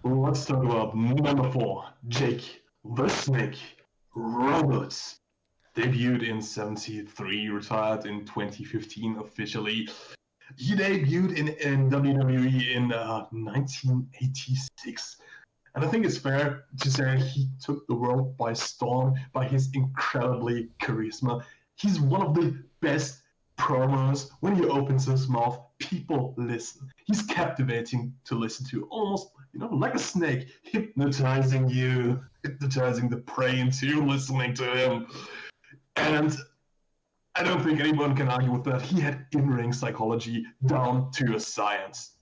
Let's talk about number 4, Jake the Snake Roberts. Debuted in 1973, retired in 2015 officially. He debuted in WWE in 1986. And I think it's fair to say he took the world by storm by his incredibly charisma. He's one of the best promos. When he opens his mouth, people listen. He's captivating to listen to, almost, like a snake, hypnotizing you, hypnotizing the prey into listening to him. And I don't think anyone can argue with that. He had in-ring psychology down to a science.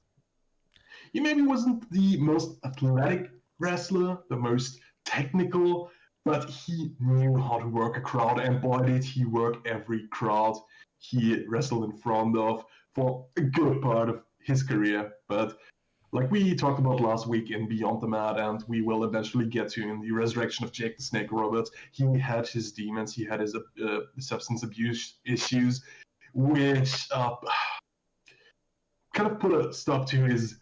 He maybe wasn't the most athletic wrestler, the most technical, but he knew how to work a crowd, and boy did he work every crowd he wrestled in front of for a good part of his career. But like we talked about last week in Beyond the Mat, and we will eventually get to in the Resurrection of Jake the Snake Roberts, he had his demons, he had his substance abuse issues, which kind of put a stop to his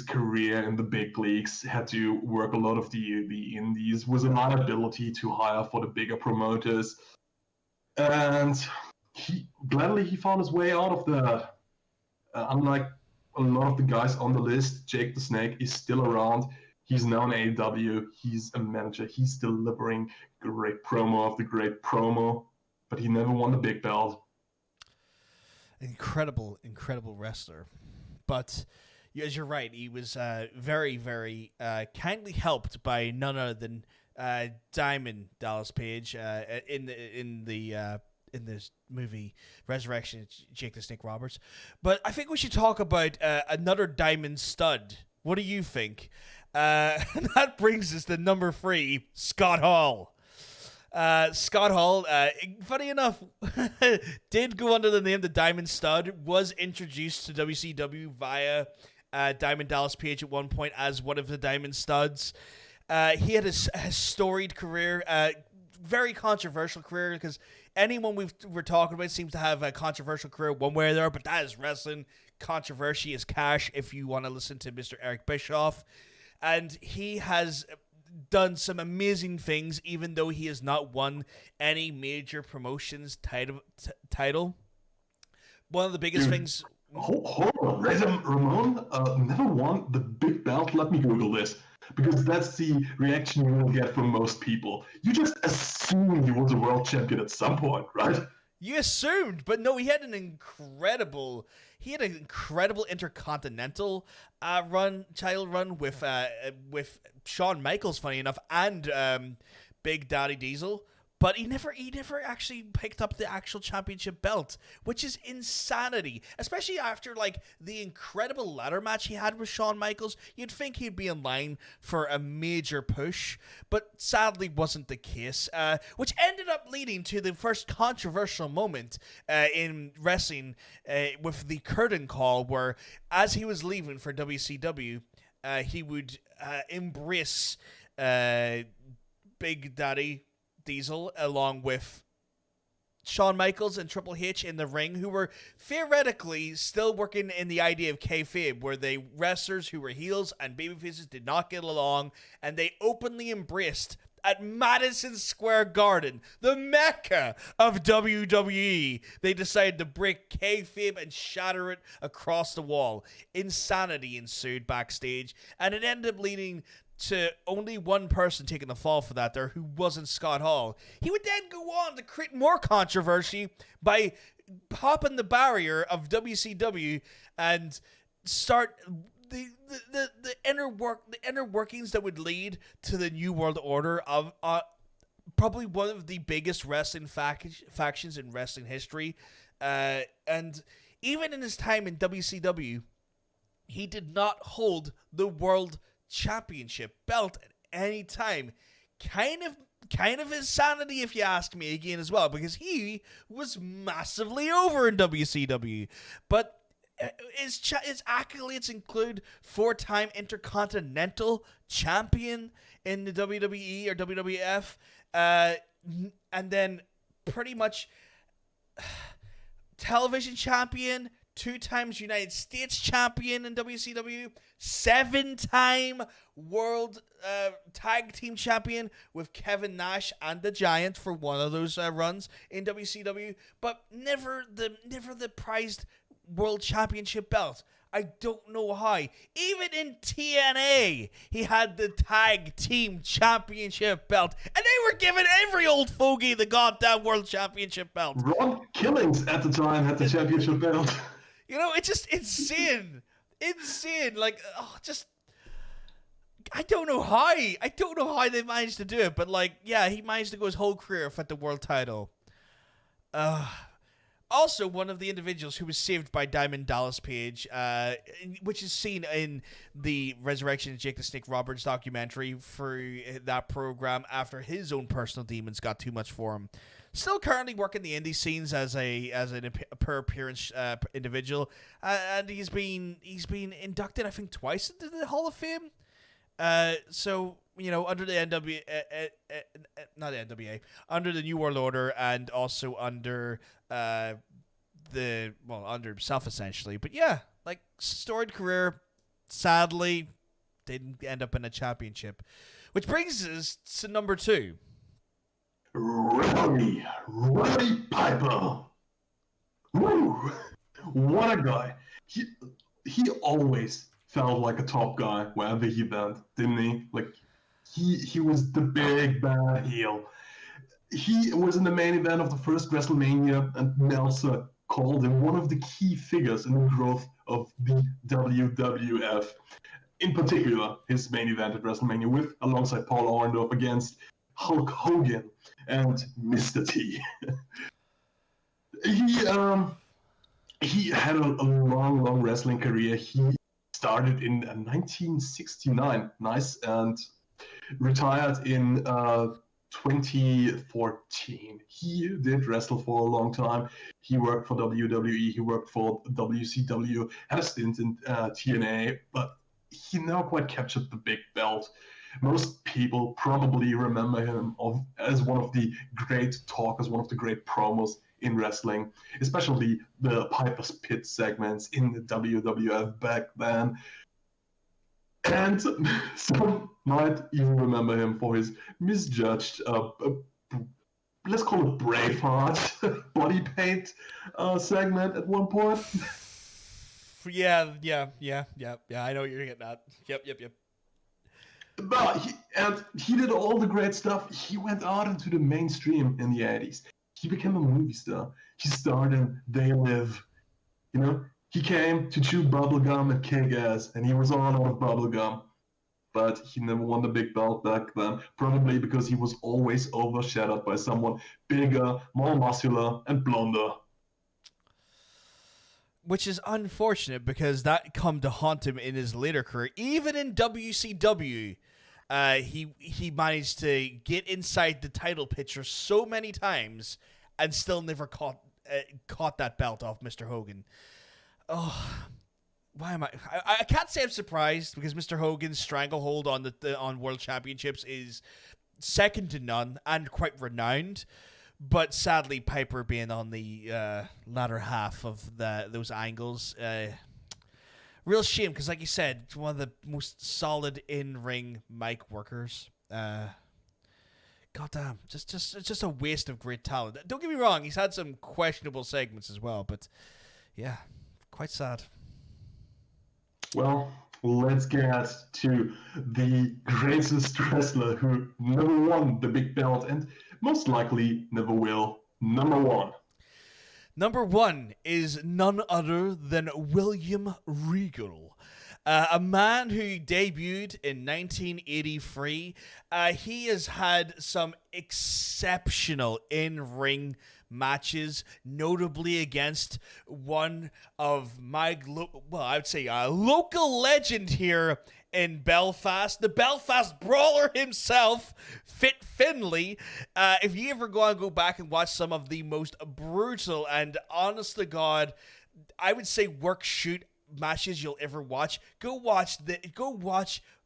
career in the big leagues. Had to work a lot of the indies, was an inability to hire for the bigger promoters, and he found his way out of that. Unlike a lot of the guys on the list, Jake the Snake is still around. He's now in AEW. He's a manager. He's delivering great promo after great promo. but he never won the big belt. Incredible wrestler. But as you're right, he was very, very kindly helped by none other than Diamond Dallas Page in this movie Resurrection, Jake the Snake Roberts. But I think we should talk about another Diamond stud. What do you think? That brings us to number 3, Scott Hall. Scott Hall, funny enough, did go under the name the Diamond Stud, was introduced to WCW via Diamond Dallas Page at one point as one of the Diamond Studs. He had a storied career, very controversial career, because anyone we're talking about seems to have a controversial career one way or the other, but that is wrestling. Controversy is cash if you want to listen to Mr. Eric Bischoff. And he has done some amazing things, even though he has not won any major promotions title. One of the biggest things... Hold on, Ramon never won the big belt. Let me Google this, because that's the reaction you will get from most people. You just assumed he was a world champion at some point, right? You assumed, but no, he had an incredible intercontinental title run with Shawn Michaels, funny enough, and Big Daddy Diesel. But he never actually picked up the actual championship belt, which is insanity. Especially after the incredible ladder match he had with Shawn Michaels, you'd think he'd be in line for a major push, but sadly wasn't the case. Which ended up leading to the first controversial moment in wrestling with the curtain call, where as he was leaving for WCW, he would embrace Big Daddy Diesel along with Shawn Michaels and Triple H in the ring, who were theoretically still working in the idea of kayfabe, where the wrestlers who were heels and babyfaces did not get along, and they openly embraced at Madison Square Garden, the mecca of WWE. They decided to break kayfabe and shatter it across the wall. Insanity ensued backstage, and it ended up leading to only one person taking the fall for that there, who wasn't Scott Hall. He would then go on to create more controversy by popping the barrier of WCW and start the inner workings that would lead to the New World Order of probably one of the biggest wrestling factions in wrestling history. And even in his time in WCW, he did not hold the World Championship belt at any time. Kind of insanity, if you ask me, again, as well, because he was massively over in WCW. But his accolades include 4-time Intercontinental Champion in the WWE or WWF, and then pretty much television champion, 2 times United States champion in WCW, 7-time world tag team champion with Kevin Nash and the Giant for one of those runs in WCW, but never the prized world championship belt. I don't know how. Even in TNA, he had the tag team championship belt, and they were giving every old fogey the goddamn world championship belt. Ron Killings at the time had the championship belt. You know, it's just insane. I don't know how. I don't know how they managed to do it, but he managed to go his whole career without the world title. Also, one of the individuals who was saved by Diamond Dallas Page, which is seen in the Resurrection of Jake the Snake Roberts documentary for that program after his own personal demons got too much for him. Still currently working the indie scenes as an per appearance individual, and he's been inducted, I think, twice into the Hall of Fame. So under the not the NWA, under the New World Order, and also under under himself essentially. But yeah, storied career. Sadly, didn't end up in a championship, which brings us to number 2. Roddy Piper. Woo! What a guy. He always felt like a top guy wherever he went, didn't he? He was the big bad heel. He was in the main event of the first WrestleMania, and Meltzer called him one of the key figures in the growth of the WWF. In particular, his main event at WrestleMania alongside Paul Orndorff against Hulk Hogan and Mr. T. He had a long wrestling career. He started in 1969, and retired in 2014. He did wrestle for a long time. He worked for WWE, he worked for WCW, had a stint in TNA, but he never quite captured the big belt. Most people probably remember him as one of the great talkers, one of the great promos in wrestling, especially the Piper's Pit segments in the WWF back then. And some might even remember him for his misjudged, let's call it Braveheart body paint segment at one point. Yeah. I know what you're getting at. Yep. But he did all the great stuff. He went out into the mainstream in the 80s. He became a movie star. He starred in They Live. You know, he came to chew bubblegum and kick ass, and he was all out of bubblegum. But he never won the big belt back then, probably because he was always overshadowed by someone bigger, more muscular, and blonder. Which is unfortunate, because that come to haunt him in his later career. Even in WCW, he managed to get inside the title picture so many times and still never caught that belt off Mr. Hogan. Oh, why am I can't say I'm surprised, because Mr. Hogan's stranglehold on World Championships is second to none and quite renowned. But sadly, Piper being on the latter half of those angles, real shame, because like you said, one of the most solid in-ring mic workers. Goddamn, just a waste of great talent. Don't get me wrong, he's had some questionable segments as well, but yeah, quite sad. Well, let's get to the greatest wrestler who never won the big belt and most likely never will. Number one. Number one is none other than William Regal. A man who debuted in 1983. He has had some exceptional in-ring matches, notably against one of my, I would say a local legend here in Belfast, the Belfast Brawler himself, Fit Finlay. If you ever go back and watch some of the most brutal and honest to God, I would say work shoot matches you'll ever watch, go watch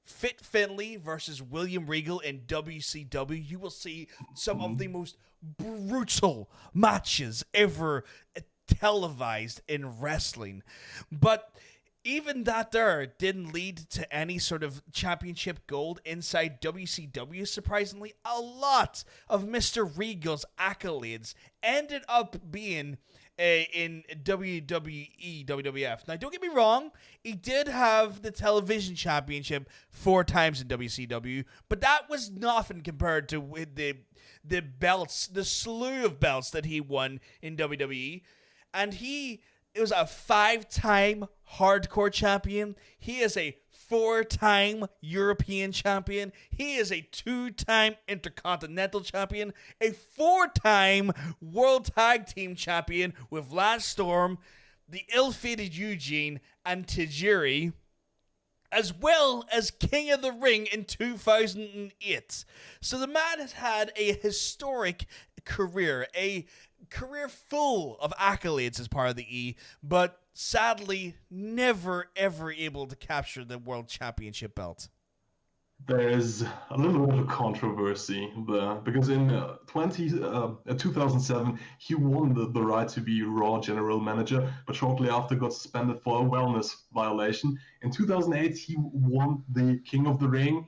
Fit Finlay versus William Regal in WCW. You will see some of the most brutal matches ever televised in wrestling. But even that there didn't lead to any sort of championship gold inside WCW. Surprisingly, a lot of Mr. Regal's accolades ended up being in WWE, WWF. Now, don't get me wrong, he did have the television championship 4 times in WCW, but that was nothing compared to the belts, the slew of belts that he won in WWE. And it was a 5-time hardcore champion. He is a 4-time European champion. He is a 2-time Intercontinental champion, a 4-time World Tag Team champion with Lance Storm, the ill-fated Eugene, and Tajiri, as well as King of the Ring in 2008. So the man has had a historic career, a career full of accolades as part of the E, but sadly never ever able to capture the World Championship belt. There's a little bit of controversy there, because in 2007 he won the right to be Raw general manager, but shortly after got suspended for a wellness violation. In 2008 he won the King of the Ring.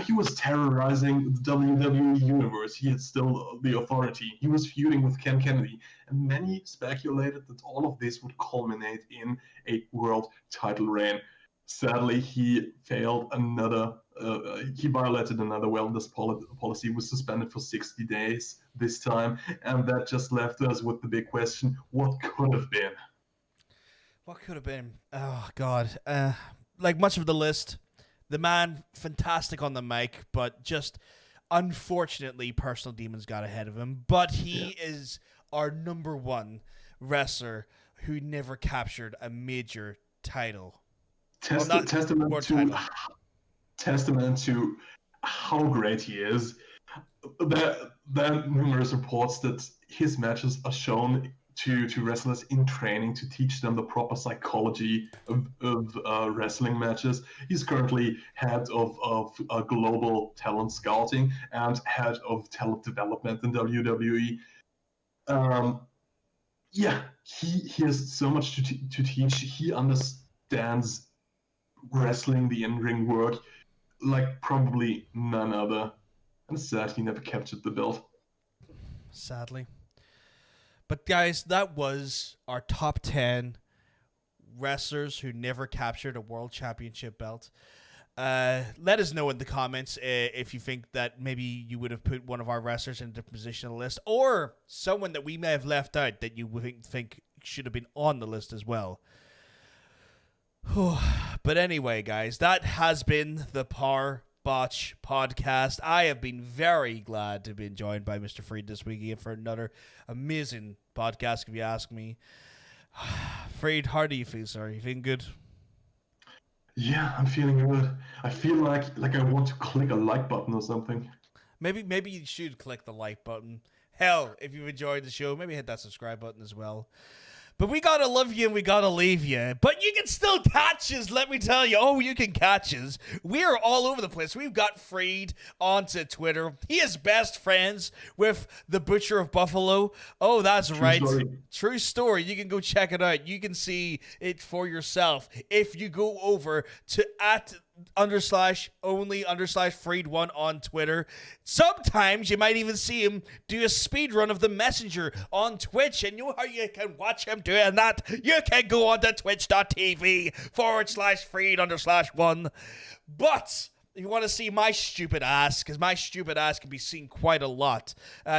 He was terrorizing the WWE universe. He had still the authority. He was feuding with Ken Kennedy. And many speculated that all of this would culminate in a world title reign. Sadly, he failed another he violated another wellness policy, was suspended for 60 days this time, and that just left us with the big question: what could have been? What could have been? Oh God! Like much of the list, the man fantastic on the mic, but just unfortunately personal demons got ahead of him. But he is our number one wrestler who never captured a major title. Testament to how great he is. There are numerous reports that his matches are shown to wrestlers in training to teach them the proper psychology of wrestling matches. He's currently head of global talent scouting and head of talent development in WWE. He has so much to teach. He understands wrestling, the in-ring work, like probably none other. And sad he never captured the belt. Sadly. But guys, that was our top 10 wrestlers who never captured a world championship belt. Let us know in the comments if you think that maybe you would have put one of our wrestlers in a different position on the list, or someone that we may have left out that you would think should have been on the list as well. But anyway, guys, that has been the Powerbotch Podcast. I have been very glad to be joined by Mr. Freed this week again for another amazing podcast, if you ask me. Freed, how do you feel, sir? You feeling good? Yeah, I'm feeling good. I feel like I want to click a like button or something. Maybe you should click the like button. Hell, if you've enjoyed the show, maybe hit that subscribe button as well. But we gotta love you and we gotta leave you. But you can still catch us, let me tell you. Oh, you can catch us. We are all over the place. We've got Freed onto Twitter. He is best friends with the Butcher of Buffalo. Oh, that's right. True story. You can go check it out. You can see it for yourself if you go over to @_only_Freed1 on Twitter. Sometimes you might even see him do a speed run of the Messenger on Twitch, and you know how you can watch him doing that? You can go on to twitch.tv/Freed_1. But if you want to see my stupid ass, because my stupid ass can be seen quite a lot,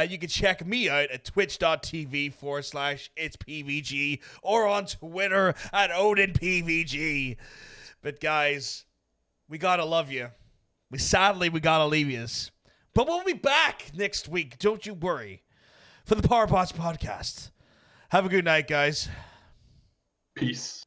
you can check me out at twitch.tv/It'sPVG or on Twitter @OdinPVG. But guys, we gotta love you. We gotta leave you. But we'll be back next week, don't you worry, for the Powerbotch Podcast. Have a good night, guys. Peace.